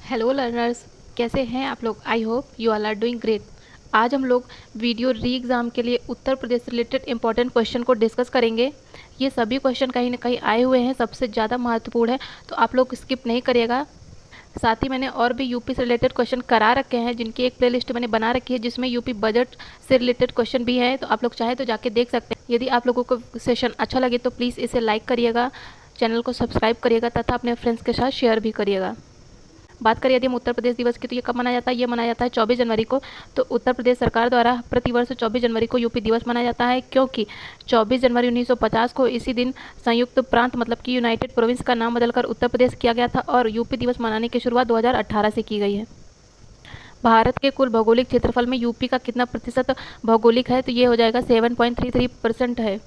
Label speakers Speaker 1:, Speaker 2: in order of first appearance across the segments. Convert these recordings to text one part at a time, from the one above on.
Speaker 1: Hello learners, कैसे हैं आप लोग। I hope you all are doing great. आज हम लोग वीडियो री एग्ज़ाम के लिए उत्तर प्रदेश से रिलेटेड इंपॉर्टेंट क्वेश्चन को डिस्कस करेंगे। ये सभी क्वेश्चन कहीं ना कहीं आए हुए हैं, सबसे ज़्यादा महत्वपूर्ण है, तो आप लोग स्किप नहीं करिएगा। साथ ही मैंने और भी यूपी से रिलेटेड क्वेश्चन करा रखे हैं, जिनकी एक प्लेलिस्ट मैंने बना रखी है, जिसमें यूपी बजट से रिलेटेड क्वेश्चन भी है, तो आप लोग चाहे तो जाके देख सकते हैं। यदि आप लोगों को सेशन अच्छा लगे तो प्लीज़ इसे लाइक करिएगा, चैनल को सब्सक्राइब करिएगा तथा अपने फ्रेंड्स के साथ शेयर भी करिएगा। बात करें यदि हम उत्तर प्रदेश दिवस की, तो ये कब मनाया जाता है। ये मनाया जाता है 24 जनवरी को। तो उत्तर प्रदेश सरकार द्वारा प्रतिवर्ष 24 जनवरी को यूपी दिवस मनाया जाता है, क्योंकि 24 जनवरी 1950 को इसी दिन संयुक्त प्रांत मतलब कि यूनाइटेड प्रोविंस का नाम बदलकर उत्तर प्रदेश किया गया था और यूपी दिवस मनाने की शुरुआत 2018 से की गई है। भारत के कुल भौगोलिक क्षेत्रफल में यूपी का कितना प्रतिशत भौगोलिक है, तो ये हो जाएगा 7.33% है।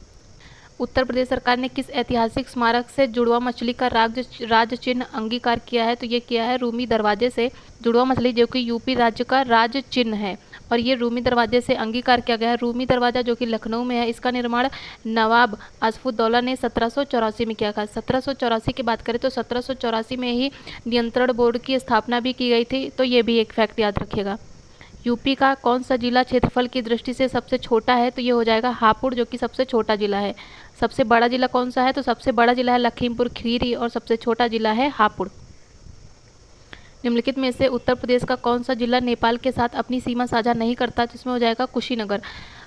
Speaker 1: उत्तर प्रदेश सरकार ने किस ऐतिहासिक स्मारक से जुड़वा मछली का राज चिन्ह अंगीकार किया है, तो ये किया है रूमी दरवाजे से। जुड़वा मछली जो कि यूपी राज्य का राज चिन्ह है और ये रूमी दरवाजे से अंगीकार किया गया है। रूमी दरवाजा जो कि लखनऊ में है, इसका निर्माण नवाब आसफुद्दौला ने 1784 में किया था। 1784 की बात करें तो 1784 में ही नियंत्रण बोर्ड की स्थापना भी की गई थी, तो ये भी एक फैक्ट याद रखिएगा। यूपी का कौन सा जिला क्षेत्रफल की दृष्टि से सबसे छोटा है, तो ये हो जाएगा हापुड़, जो कि सबसे छोटा जिला है। सबसे बड़ा जिला कौन सा है, तो सबसे बड़ा जिला है लखीमपुर खीरी और सबसे छोटा जिला है हापुड़। निम्नलिखित में से उत्तर प्रदेश का कौन सा जिला नेपाल के साथ अपनी सीमा साझा नहीं करता, जिसमें हो जाएगा कुशीनगर।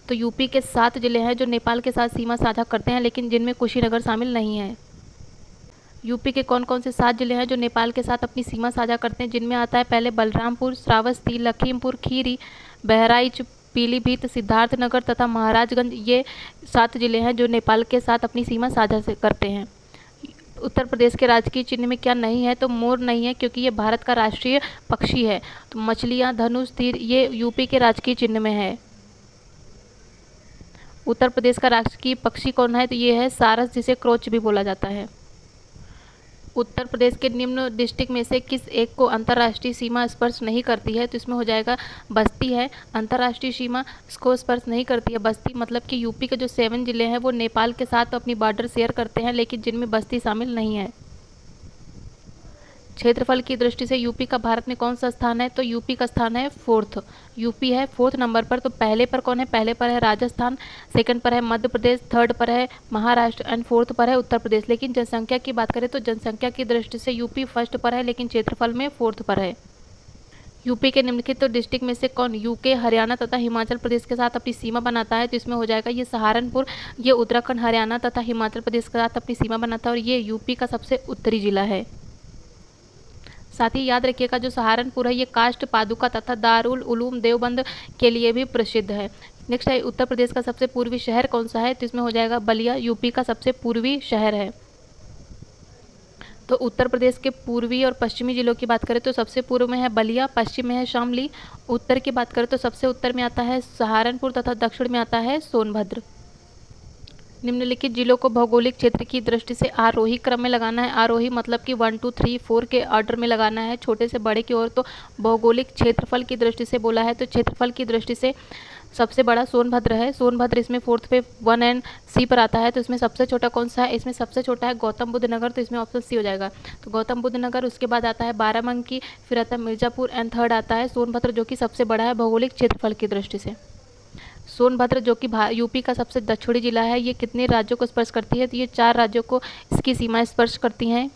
Speaker 1: तो यूपी के 7 जिले हैं जो नेपाल के साथ सीमा साझा करते हैं, लेकिन जिनमें कुशीनगर शामिल नहीं है। यूपी के कौन कौन से 7 जिले हैं जो नेपाल के साथ अपनी सीमा साझा करते हैं, जिनमें आता है पहले बलरामपुर, श्रावस्ती, लखीमपुर खीरी, बहराइच, पीलीभीत, सिद्धार्थनगर तथा महाराजगंज। ये 7 जिले हैं जो नेपाल के साथ अपनी सीमा साझा से करते हैं। उत्तर प्रदेश के राजकीय चिन्ह में क्या नहीं है, तो मोर नहीं है, क्योंकि ये भारत का राष्ट्रीय पक्षी है। तो मछलियाँ, धनुष, तीर ये यूपी के राजकीय चिन्ह में है। उत्तर प्रदेश का राजकीय पक्षी कौन है, तो ये है सारस, जिसे क्रोच भी बोला जाता है। उत्तर प्रदेश के निम्न डिस्ट्रिक्ट में से किस एक को अंतर्राष्ट्रीय सीमा स्पर्श नहीं करती है, तो इसमें हो जाएगा बस्ती है। अंतर्राष्ट्रीय सीमा इसको स्पर्श नहीं करती है बस्ती, मतलब कि यूपी के जो 7 जिले हैं वो नेपाल के साथ अपनी बॉर्डर शेयर करते हैं, लेकिन जिनमें बस्ती शामिल नहीं है। क्षेत्रफल की दृष्टि से यूपी का भारत में कौन सा स्थान है, तो यूपी का स्थान है 4th। यूपी है 4th नंबर पर। तो पहले पर कौन है, पहले पर है राजस्थान, सेकंड पर है मध्य प्रदेश, थर्ड पर है महाराष्ट्र एंड 4th पर है उत्तर प्रदेश। लेकिन जनसंख्या की बात करें तो जनसंख्या की दृष्टि से यूपी फर्स्ट पर है, लेकिन क्षेत्रफल में 4th पर है। यूपी के निम्नलिखित तो डिस्ट्रिक्ट में से कौन यूके, हरियाणा तथा हिमाचल प्रदेश के साथ अपनी सीमा बनाता है, तो इसमें हो जाएगा ये सहारनपुर। ये उत्तराखंड, हरियाणा तथा हिमाचल प्रदेश के साथ अपनी सीमा बनाता है और ये यूपी का सबसे उत्तरी जिला है। साथ ही याद रखिएगा जो सहारनपुर है ये काष्ठ पादुका तथा दारुल उलूम देवबंद के लिए भी प्रसिद्ध है। नेक्स्ट है उत्तर प्रदेश का सबसे पूर्वी शहर कौन सा है, तो इसमें हो जाएगा बलिया, यूपी का सबसे पूर्वी शहर है। तो उत्तर प्रदेश के पूर्वी और पश्चिमी जिलों की बात करें तो सबसे पूर्व में है बलिया, पश्चिम में है शामली, उत्तर की बात करें तो सबसे उत्तर में आता है सहारनपुर तथा दक्षिण में आता है सोनभद्र। निम्नलिखित जिलों को भौगोलिक क्षेत्र की दृष्टि से आरोही क्रम में लगाना है। आरोही मतलब कि 1 2 3 4 के ऑर्डर में लगाना है, छोटे से बड़े की ओर। तो भौगोलिक क्षेत्रफल की दृष्टि से बोला है, तो क्षेत्रफल की दृष्टि से सबसे बड़ा सोनभद्र है। सोनभद्र इसमें 4th पे 1 एंड सी पर आता है। तो इसमें सबसे छोटा कौन सा है, इसमें सबसे छोटा है गौतम बुद्ध नगर, तो इसमें ऑप्शन सी हो जाएगा। तो गौतम बुद्ध नगर, उसके बाद आता है बाराबंकी, फिर आता है मिर्जापुर एंड थर्ड आता है सोनभद्र, जो कि सबसे बड़ा है भौगोलिक क्षेत्रफल की दृष्टि से। सोनभद्र जो कि यूपी का सबसे दक्षिणी जिला है, ये कितने राज्यों को स्पर्श करती है, तो ये 4 राज्यों को इसकी सीमाएं स्पर्श करती हैं।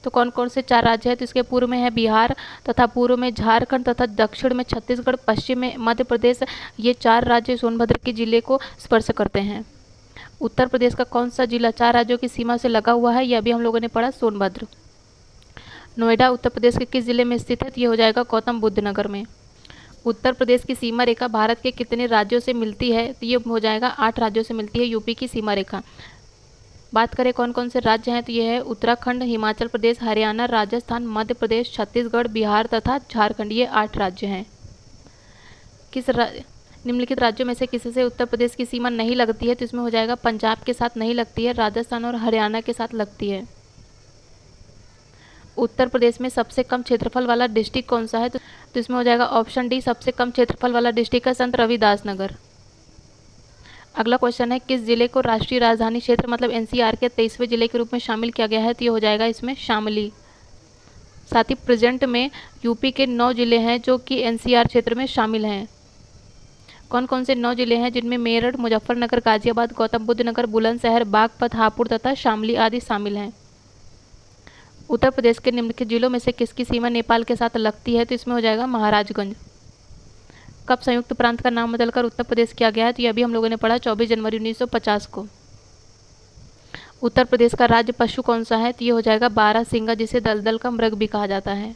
Speaker 1: तो कौन कौन से 4 राज्य हैं, तो इसके पूर्व में है बिहार तथा पूर्व में झारखंड तथा दक्षिण में छत्तीसगढ़, पश्चिम में मध्य प्रदेश। ये 4 राज्य सोनभद्र के जिले को स्पर्श करते हैं। उत्तर प्रदेश का कौन सा जिला 4 राज्यों की सीमा से लगा हुआ है, यह भी हम लोगों ने पढ़ा, सोनभद्र। नोएडा उत्तर प्रदेश के किस जिले में स्थित है, तो ये हो जाएगा गौतम बुद्ध नगर में। उत्तर प्रदेश की सीमा रेखा भारत के कितने राज्यों से मिलती है, तो ये हो जाएगा 8 राज्यों से मिलती है यूपी की सीमा रेखा। बात करें कौन कौन से राज्य हैं, तो ये है उत्तराखंड, हिमाचल प्रदेश, हरियाणा, राजस्थान, मध्य प्रदेश, छत्तीसगढ़, बिहार तथा झारखंड। ये 8 राज्य हैं। निम्नलिखित राज्यों में से किसी से उत्तर प्रदेश की सीमा नहीं लगती है, तो इसमें हो जाएगा पंजाब के साथ नहीं लगती है, राजस्थान और हरियाणा के साथ लगती है। उत्तर प्रदेश में सबसे कम क्षेत्रफल वाला डिस्ट्रिक्ट कौन सा है, तो इसमें हो जाएगा ऑप्शन डी, सबसे कम क्षेत्रफल वाला डिस्ट्रिक्ट है संत रविदास नगर। अगला क्वेश्चन है किस जिले को राष्ट्रीय राजधानी क्षेत्र मतलब एनसीआर के 23वें जिले के रूप में शामिल किया गया है, तो ये हो जाएगा इसमें शामली। साथ ही प्रेजेंट में यूपी के 9 जिले हैं जो कि एनसीआर क्षेत्र में शामिल हैं। कौन कौन से 9 जिले हैं जिनमें मेरठ, मुजफ्फरनगर, गाजियाबाद, गौतम बुद्ध नगर, बुलंदशहर, बागपत, हापुड़ तथा शामली आदि शामिल हैं। उत्तर प्रदेश के निम्नलिखित जिलों में से किसकी सीमा नेपाल के साथ लगती है? तो इसमें हो जाएगा महाराजगंज। कब संयुक्त प्रांत का नाम बदलकर उत्तर प्रदेश किया गया है? तो यह भी हम लोगों ने पढ़ा 24 जनवरी 1950 को। उत्तर प्रदेश का राज्य पशु कौन सा है? तो ये हो जाएगा बारहसिंगा, जिसे दलदल का मृग भी कहा जाता है।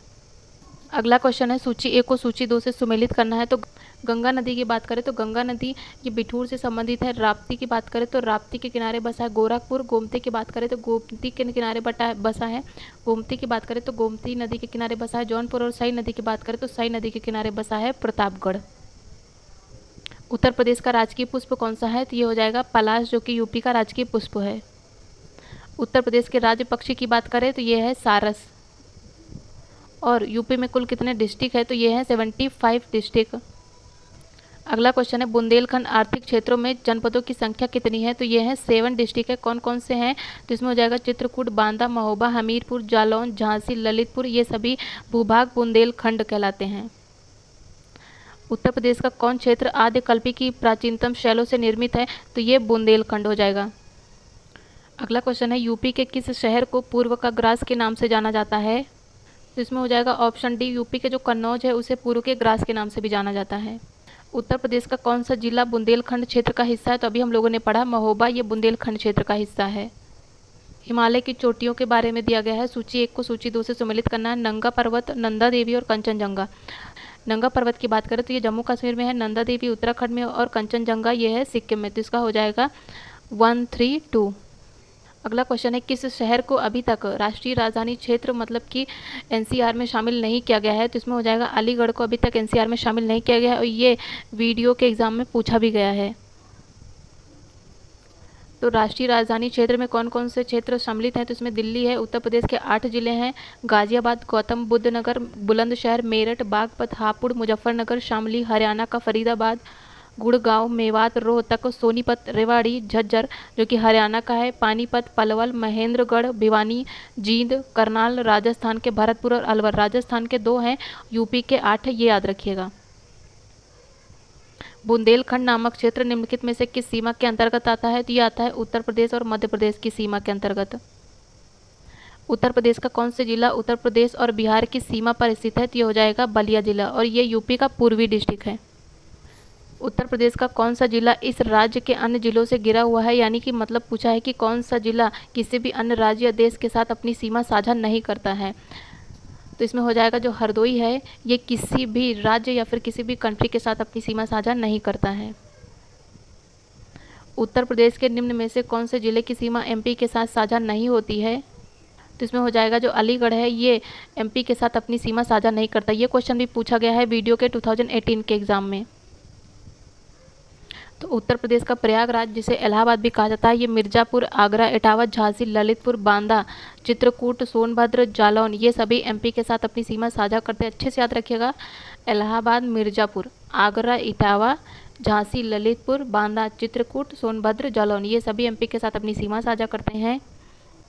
Speaker 1: अगला क्वेश्चन है सूची 1 को सूची 2 से सुमेलित करना है। तो गंगा नदी की बात करें तो गंगा नदी ये बिठूर से संबंधित है। राप्ती की बात करें तो राप्ती के किनारे बसा है गोरखपुर। गोमती की बात करें तो गोमती के किनारे बसा है। गोमती की बात करें तो गोमती नदी के किनारे बसा है जौनपुर। और सई नदी की बात करें तो सई नदी के किनारे बसा है प्रतापगढ़। उत्तर प्रदेश का राजकीय पुष्प कौन सा है? तो ये हो जाएगा पलाश, जो कि यूपी का राजकीय पुष्प है। उत्तर प्रदेश के राज्य पक्षी की बात करें तो ये है सारस। और यूपी में कुल कितने डिस्ट्रिक्ट है? तो ये है 75 डिस्ट्रिक्ट। अगला क्वेश्चन है बुंदेलखंड आर्थिक क्षेत्रों में जनपदों की संख्या कितनी है? तो ये है 7 डिस्ट्रिक्ट है। कौन कौन से हैं? तो इसमें हो जाएगा चित्रकूट, बांदा, महोबा, हमीरपुर, जालौन, झांसी, ललितपुर। ये सभी भूभाग बुंदेलखंड कहलाते हैं। उत्तर प्रदेश का कौन क्षेत्र आदिकल्पी की प्राचीनतम शैलों से निर्मित है? तो ये बुंदेलखंड हो जाएगा। अगला क्वेश्चन है यूपी के किस शहर को पूर्व का ग्रास के नाम से जाना जाता है? तो इसमें हो जाएगा ऑप्शन डी, यूपी के जो कन्नौज है उसे पूर्व के ग्रास के नाम से भी जाना जाता है। उत्तर प्रदेश का कौन सा जिला बुंदेलखंड क्षेत्र का हिस्सा है? तो अभी हम लोगों ने पढ़ा महोबा, ये बुंदेलखंड क्षेत्र का हिस्सा है। हिमालय की चोटियों के बारे में दिया गया है। सूची 1 को सूची 2 से सुमेलित करना है। नंगा पर्वत, नंदा देवी और कंचनजंगा। नंगा पर्वत की बात करें तो ये जम्मू कश्मीर में है, नंदा देवी उत्तराखंड में और कंचनजंगा ये है सिक्किम में। तो इसका हो जाएगा 132। अगला क्वेश्चन है किस शहर को अभी तक राष्ट्रीय राजधानी क्षेत्र मतलब कि एनसीआर में शामिल नहीं किया गया है? तो इसमें हो जाएगा अलीगढ़ को अभी तक एनसीआर में शामिल नहीं किया गया है और ये वीडियो के एग्जाम में पूछा भी गया है। तो राष्ट्रीय राजधानी क्षेत्र में कौन कौन से क्षेत्र सम्मिलित हैं? तो इसमें दिल्ली है, उत्तर प्रदेश के 8 जिले हैं, गाजियाबाद, गौतम बुद्ध नगर, बुलंदशहर, मेरठ, बागपत, हापुड़, मुजफ्फरनगर, शामली, हरियाणा का फरीदाबाद, गुड़गांव, मेवात, रोहतक, सोनीपत, रेवाड़ी, झज्जर जो कि हरियाणा का है, पानीपत, पलवल, महेंद्रगढ़, भिवानी, जींद, करनाल राजस्थान के, भरतपुर और अलवर राजस्थान के 2 हैं, यूपी के 8 है, ये याद रखिएगा। बुंदेलखंड नामक क्षेत्र निम्नलिखित में से किस सीमा के अंतर्गत आता है? तो ये आता है उत्तर प्रदेश और मध्य प्रदेश की सीमा के अंतर्गत। उत्तर प्रदेश का कौन सा जिला उत्तर प्रदेश और बिहार की सीमा पर स्थित है? तो ये हो जाएगा बलिया जिला और ये यूपी का पूर्वी डिस्ट्रिक्ट है। उत्तर प्रदेश का कौन सा जिला इस राज्य के अन्य जिलों से घिरा हुआ है? यानी कि मतलब पूछा है कि कौन सा जिला किसी भी अन्य राज्य या देश के साथ अपनी सीमा साझा नहीं करता है। तो इसमें हो जाएगा जो हरदोई है ये किसी भी राज्य या फिर किसी भी कंट्री के साथ अपनी सीमा साझा नहीं करता है। उत्तर प्रदेश के निम्न में से कौन से जिले की सीमा एमपी के साथ साझा नहीं होती है? तो इसमें हो जाएगा जो अलीगढ़ है ये एमपी के साथ अपनी सीमा साझा नहीं करता। ये क्वेश्चन भी पूछा गया है वीडियो के 2018 के एग्जाम में। तो उत्तर प्रदेश का प्रयागराज जिसे इलाहाबाद भी कहा जाता है ये मिर्ज़ापुर, आगरा, इटावा, झांसी, ललितपुर, बांदा, चित्रकूट, सोनभद्र, जालौन ये सभी एमपी के साथ अपनी सीमा साझा करते हैं। अच्छे से याद रखिएगा इलाहाबाद, मिर्ज़ापुर, आगरा, इटावा, झांसी, ललितपुर, बांदा, चित्रकूट, सोनभद्र, जालौन ये सभी एमपी के साथ अपनी सीमा साझा करते हैं।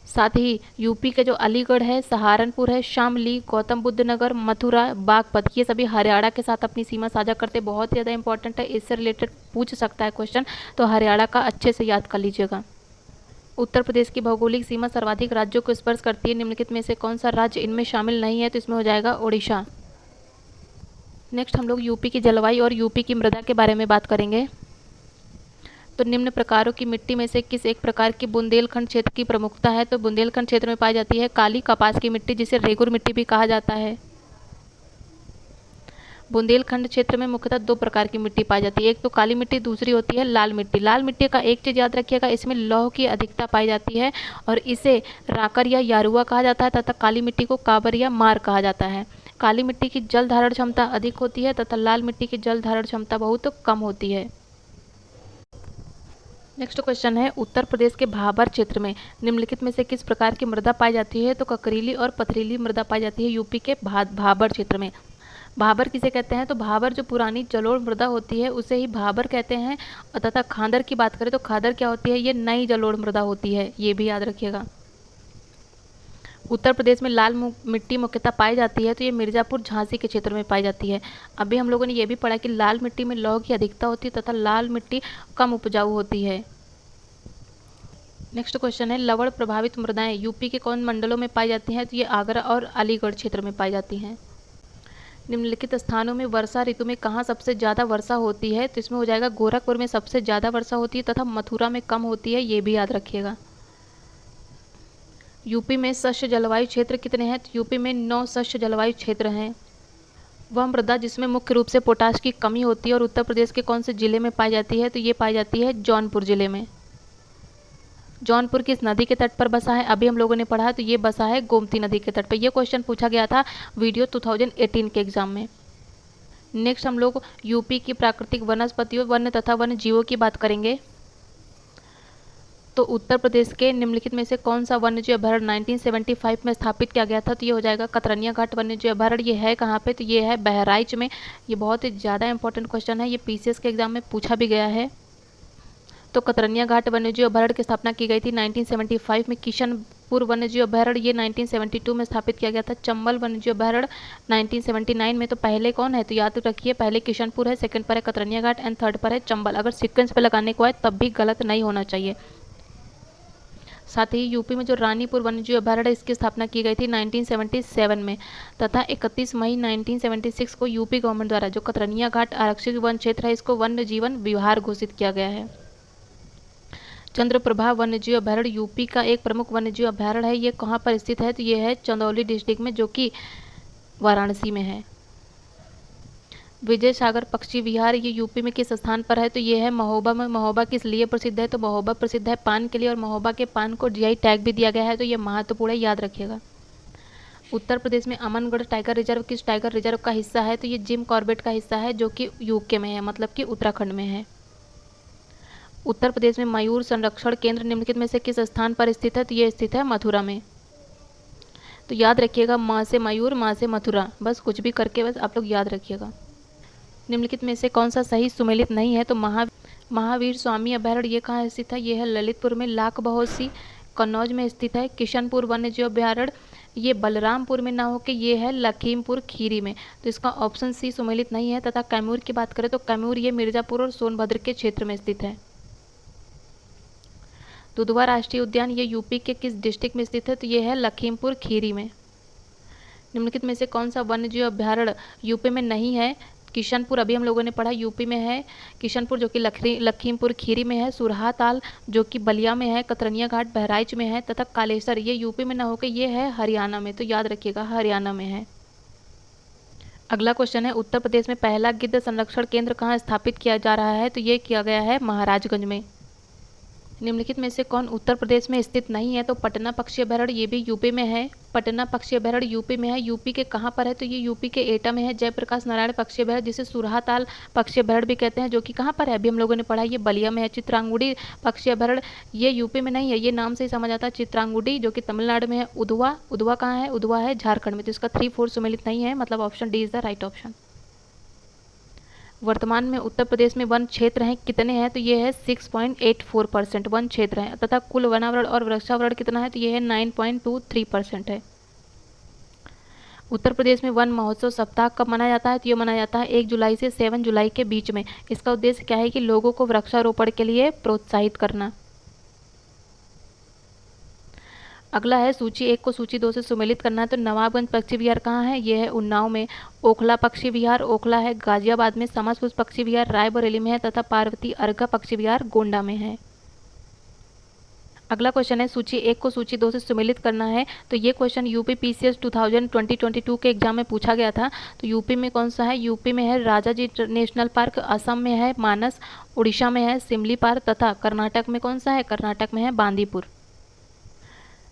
Speaker 1: साथ ही यूपी के जो अलीगढ़ है, सहारनपुर है, शामली, गौतम बुद्ध नगर, मथुरा, बागपत ये सभी हरियाणा के साथ अपनी सीमा साझा करते। बहुत ज़्यादा इंपॉर्टेंट है, इससे रिलेटेड पूछ सकता है क्वेश्चन, तो हरियाणा का अच्छे से याद कर लीजिएगा। उत्तर प्रदेश की भौगोलिक सीमा सर्वाधिक राज्यों को स्पर्श करती है। निम्नलिखित में से कौन सा राज्य इनमें शामिल नहीं है? तो इसमें हो जाएगा ओडिशा। नेक्स्ट हम लोग यूपी की जलवायु और यूपी की मृदा के बारे में बात करेंगे। तो निम्न प्रकारों की मिट्टी में से किस एक प्रकार की बुंदेलखंड क्षेत्र की प्रमुखता है? तो बुंदेलखंड क्षेत्र में पाई जाती है काली कपास की मिट्टी जिसे रेगुर मिट्टी भी कहा जाता है। बुंदेलखंड क्षेत्र में मुख्यतः 2 प्रकार की मिट्टी पाई जाती है, एक तो काली मिट्टी, दूसरी होती है लाल मिट्टी। लाल मिट्टी का एक चीज़ याद रखिएगा, इसमें लौह की अधिकता पाई जाती है और इसे राकर या यारुआ कहा जाता है तथा काली मिट्टी को काबर या मार कहा जाता है। काली मिट्टी की जल धारण क्षमता अधिक होती है तथा लाल मिट्टी की जल धारण क्षमता बहुत कम होती है। नेक्स्ट क्वेश्चन है उत्तर प्रदेश के भाबर क्षेत्र में निम्नलिखित में से किस प्रकार की मृदा पाई जाती है? तो ककरीली और पथरीली मृदा पाई जाती है यूपी के भाबर क्षेत्र में। भाबर किसे कहते हैं? तो भाबर जो पुरानी जलोढ़ मृदा होती है उसे ही भाबर कहते हैं। और तथा खादर की बात करें तो खादर क्या होती है? ये नई जलोढ़ मृदा होती है, ये भी याद रखिएगा। उत्तर प्रदेश में लाल मिट्टी मुख्यतः पाई जाती है तो ये मिर्ज़ापुर झांसी के क्षेत्र में पाई जाती है। अभी हम लोगों ने ये भी पढ़ा कि लाल मिट्टी में लौह की अधिकता होती है तथा लाल मिट्टी कम उपजाऊ होती है। नेक्स्ट क्वेश्चन है, लवण प्रभावित मृदाएं यूपी के कौन मंडलों में पाई जाती हैं? तो ये आगरा और अलीगढ़ क्षेत्र में पाई जाती हैं। निम्नलिखित स्थानों में वर्षा ऋतु में कहाँ सबसे ज़्यादा वर्षा होती है? तो इसमें हो जाएगा गोरखपुर में सबसे ज़्यादा वर्षा होती है तथा मथुरा में कम होती है, ये भी याद रखिएगा। यूपी में शस्य जलवायु क्षेत्र कितने हैं? तो यूपी में 9 शस्य जलवायु क्षेत्र हैं। वह मृदा जिसमें मुख्य रूप से पोटाश की कमी होती है और उत्तर प्रदेश के कौन से जिले में पाई जाती है? तो ये पाई जाती है जौनपुर जिले में। जौनपुर किस नदी के तट पर बसा है? अभी हम लोगों ने पढ़ा, तो ये बसा है गोमती नदी के तट पर। यह क्वेश्चन पूछा गया था वीडियो 2018 के एग्जाम में। नेक्स्ट हम लोग यूपी की प्राकृतिक वनस्पतियों, वन्य तथा वन्य जीवों की बात करेंगे। तो उत्तर प्रदेश के निम्नलिखित में से कौन सा वन्यजीव अभयारण्य 1975 में स्थापित किया गया था? तो ये हो जाएगा कतरनिया घाट वन्यजीव अभयारण्य। ये है कहाँ पे? तो ये है बहराइच में। ये बहुत ही ज़्यादा इंपॉर्टेंट क्वेश्चन है, ये पीसीएस के एग्जाम में पूछा भी गया है। तो कतरनिया घाट वन्यजीव अभयारण्य की स्थापना की गई थी 1975 में। किशनपुर वन्यजीव अभयारण्य ये 1972 में स्थापित किया गया था। चंबल वन्यजीव अभयारण्य 1979 में। तो पहले कौन है? तो याद रखिए, पहले किशनपुर है, सेकंड पर है कतरनिया घाट एंड थर्ड पर है चंबल। अगर सीक्वेंस पे लगाने को आए तब भी गलत नहीं होना चाहिए। साथ ही यूपी में जो रानीपुर वन्यजीव अभयारण्य इसकी स्थापना की गई थी 1977 में तथा 31 मई 1976 को यूपी गवर्नमेंट द्वारा जो कतरनिया घाट आरक्षित वन क्षेत्र है इसको वन्य जीवन विहार घोषित किया गया है। चंद्रप्रभा वन्यजीव अभयारण्य यूपी का एक प्रमुख वन्यजीव अभयारण्य है। ये कहाँ पर स्थित है? तो ये है चंदौली डिस्ट्रिक्ट में, जो कि वाराणसी में है। विजय सागर पक्षी विहार ये यूपी में किस स्थान पर है? तो ये है महोबा में। महोबा किस लिए प्रसिद्ध है? तो महोबा प्रसिद्ध है पान के लिए और महोबा के पान को जीआई टैग भी दिया गया है, तो ये महत्वपूर्ण है, याद रखिएगा। उत्तर प्रदेश में अमनगढ़ टाइगर रिजर्व किस टाइगर रिजर्व का हिस्सा है? तो ये जिम कॉर्बेट का हिस्सा है, जो कि यूके में है, मतलब कि उत्तराखंड में है। उत्तर प्रदेश में मयूर संरक्षण केंद्र निम्नलिखित में से किस स्थान पर स्थित है? तो ये स्थित है मथुरा में। तो याद रखिएगा, माँ से मयूर, माँ से मथुरा, बस कुछ भी करके बस आप लोग याद रखिएगा। निम्नलिखित में से कौन सा सही सुमेलित नहीं है? तो महावीर स्वामी अभयारण्य ये कहाँ स्थित है? ये है ललितपुर में। लाख बहोसी कन्नौज में स्थित है। किशनपुर वन्यजीव अभयारण्य ये बलरामपुर में ना होकर ये है लखीमपुर खीरी में, तो इसका ऑप्शन सी सुमेलित नहीं है। तथा कैमूर की बात करें तो कैमूर ये मिर्ज़ापुर और सोनभद्र के क्षेत्र में स्थित है। दुधवा राष्ट्रीय उद्यान ये यूपी के किस डिस्ट्रिक्ट में स्थित है? तो ये है लखीमपुर खीरी में। निम्नलिखित में से कौन सा वन्यजीव अभयारण्य यूपी में नहीं है? किशनपुर अभी हम लोगों ने पढ़ा यूपी में है, किशनपुर जो कि लखीमपुर खीरी में है, सुरहा ताल जो कि बलिया में है, कतरनिया घाट बहराइच में है तथा कालेसर ये यूपी में ना होकर ये है हरियाणा में, तो याद रखिएगा हरियाणा में है। अगला क्वेश्चन है, उत्तर प्रदेश में पहला गिद्ध संरक्षण केंद्र कहाँ स्थापित किया जा रहा है? तो ये किया गया है महाराजगंज में। निम्नलिखित में से कौन उत्तर प्रदेश में स्थित नहीं है? तो पटना पक्षी अभयारण्य ये भी यूपी में है। पटना पक्षी अभयारण्य यूपी में है। यूपी के कहाँ पर है? तो ये यूपी के एटा में है। जयप्रकाश नारायण पक्षी अभयारण्य जिसे सुरहाताल पक्षी अभयारण्य भी कहते हैं, जो कि कहाँ पर है? अभी हम लोगों ने पढ़ा ये बलिया में है। चित्रांगुड़ी पक्षी अभयारण्य ये यूपी में नहीं है, ये नाम से ही समझ आता है। चित्रांगुड़ी जो कि तमिलनाडु में है। उधवा कहाँ है? उधवा है झारखंड में, तो इसका 3-4 सुमेलित नहीं है, मतलब option D is the right option. वर्तमान में उत्तर प्रदेश में वन क्षेत्र हैं कितने हैं? तो ये है 6.84% वन क्षेत्र है तथा कुल वनावरण और वृक्षावरण कितना है? तो ये है 9.23% है। उत्तर प्रदेश में वन महोत्सव सप्ताह कब मनाया जाता है? तो ये मनाया जाता है 1 जुलाई से 7 जुलाई के बीच में। इसका उद्देश्य क्या है? कि लोगों को वृक्षारोपण के लिए प्रोत्साहित करना। अगला है सूची 1 को सूची 2 से सुमेलित करना है। तो नवाबगंज पक्षी विहार कहाँ है? ये है उन्नाव में। ओखला पक्षी विहार ओखला है गाजियाबाद में। समसपुर पक्षी विहार रायबरेली में है तथा पार्वती अर्घा पक्षी विहार गोंडा में है। अगला क्वेश्चन है, सूची 1 को सूची 2 से सुमेलित करना है। तो ये क्वेश्चन यूपी पीसीएस 2022 के एग्जाम में पूछा गया था। तो यूपी में कौन सा है? यूपी में है राजाजी नेशनल पार्क, असम में है मानस, उड़ीसा में है सिमली पार्क तथा कर्नाटक में कौन सा है? कर्नाटक में है बांदीपुर।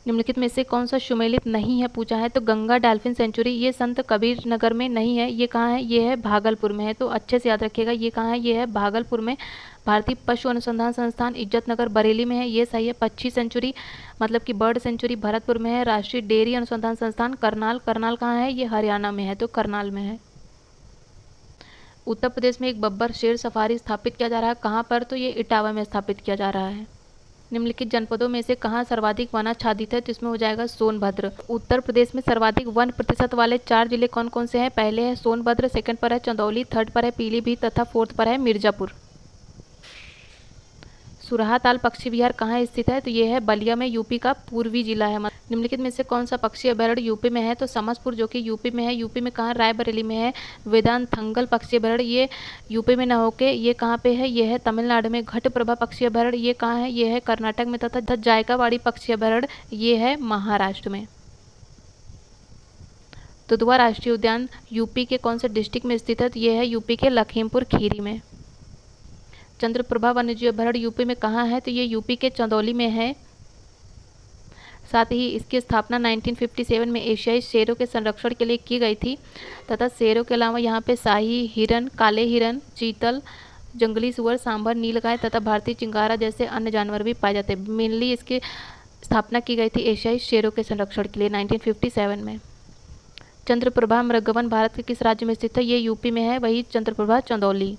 Speaker 1: निम्नलिखित में से कौन सा सुमेलित नहीं है पूछा है? तो गंगा डॉल्फिन सेंचुरी ये संत कबीर नगर में नहीं है। ये कहाँ है? ये है भागलपुर में है, तो अच्छे से याद रखिएगा ये कहाँ है? ये है भागलपुर में। भारतीय पशु अनुसंधान संस्थान इज्जत नगर बरेली में है, ये सही है। पक्षी सेंचुरी मतलब कि बर्ड सेंचुरी भरतपुर में है। राष्ट्रीय डेयरी अनुसंधान संस्थान करनाल कहाँ है? ये हरियाणा में है, तो करनाल में है। उत्तर प्रदेश में एक बब्बर शेर सफारी स्थापित किया जा रहा है, कहाँ पर? तो ये इटावा में स्थापित किया जा रहा है। निम्नलिखित जनपदों में से कहाँ सर्वाधिक वनाच्छादित है, तो इसमें हो जाएगा सोनभद्र। उत्तर प्रदेश में सर्वाधिक 1% वाले 4 जिले कौन कौन से हैं? पहले है सोनभद्र, सेकंड पर है चंदौली, थर्ड पर है पीलीभीत तथा फोर्थ पर है मिर्जापुर। सुरहाताल पक्षी विहार कहाँ स्थित है? तो ये है बलिया में, यूपी का पूर्वी जिला है। निम्नलिखित में से कौन सा पक्षी अभयारण्य यूपी में है? तो समसपुर, जो कि यूपी में है। यूपी में कहाँ? रायबरेली में है। वेदांतंगल पक्षी अभयारण्य ये यूपी में न होके ये कहाँ पे है? ये है तमिलनाडु में। घटप्रभा पक्षी अभयारण्य ये कहाँ है? ये है कर्नाटक में। तथा जायकावाड़ी पक्षी अभयारण्य ये है महाराष्ट्र में। दुधवा राष्ट्रीय उद्यान यूपी के कौन से डिस्ट्रिक्ट में स्थित है? तो ये है यूपी के लखीमपुर खीरी में। चंद्रप्रभा वन्यजीव अभयारण्य यूपी में कहाँ है? तो ये यूपी के चंदौली में है। साथ ही इसकी स्थापना 1957 में एशियाई शेरों के संरक्षण के लिए की गई थी तथा शेरों के अलावा यहाँ पे शाही हिरन, काले हिरन, चीतल, जंगली सुअर, सांभर, नीलगाय तथा भारतीय चिंगारा जैसे अन्य जानवर भी पाए जाते हैं। मेनली इसकी स्थापना की गई थी एशियाई शेरों के संरक्षण के लिए 1957 में। चंद्रप्रभा मृगवन भारत के किस राज्य में स्थित है? ये यूपी में है, वही चंद्रप्रभा चंदौली।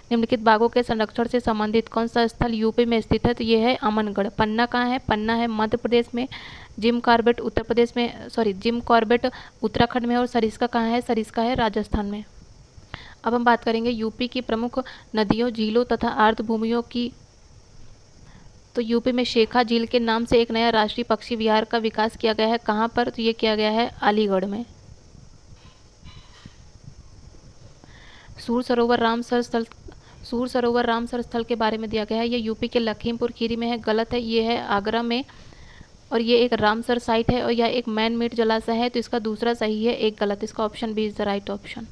Speaker 1: निम्नलिखित बाघों के संरक्षण से संबंधित कौन सा स्थल यूपी में स्थित है? तो ये है अमनगढ़। पन्ना कहाँ है? पन्ना है मध्य प्रदेश में। जिम कॉर्बेट उत्तर प्रदेश में, जिम कॉर्बेट उत्तराखंड में। और सरिस्का कहाँ है? सरिस्का है राजस्थान में। अब हम बात करेंगे यूपी की प्रमुख नदियों, झीलों तथा आर्द्र भूमियों की। तो यूपी में शेखा झील के नाम से एक नया राष्ट्रीय पक्षी विहार का विकास किया गया है। कहाँ पर? तो ये किया गया है अलीगढ़ में। सूर सरोवर रामसर स्थल के बारे में दिया गया है। ये यूपी के लखीमपुर खीरी में है। गलत है, ये है आगरा में। और ये एक रामसर साइट है और यह एक मैन मेड जलाशय है, तो इसका दूसरा सही है, एक गलत। इसका option B is the right option.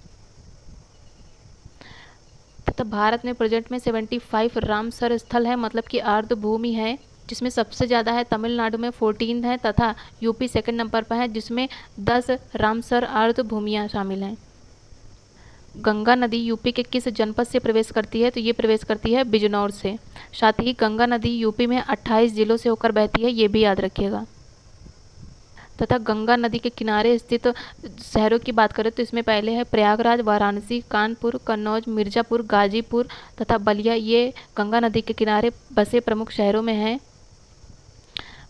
Speaker 1: तथा भारत में प्रेजेंट में 75 रामसर स्थल है, मतलब कि आर्द्र भूमि है, जिसमें सबसे ज़्यादा है तमिलनाडु में 14 है तथा यूपी सेकंड नंबर पर है, जिसमें 10 रामसर आर्द्र भूमियाँ शामिल हैं। गंगा नदी यूपी के किस जनपद से प्रवेश करती है? तो ये प्रवेश करती है बिजनौर से। साथ ही गंगा नदी यूपी में 28 जिलों से होकर बहती है, ये भी याद रखिएगा। तथा गंगा नदी के किनारे स्थित शहरों की बात करें तो इसमें पहले है प्रयागराज, वाराणसी, कानपुर, कन्नौज, मिर्ज़ापुर, गाजीपुर तथा बलिया। ये गंगा नदी के किनारे बसे प्रमुख शहरों में हैं।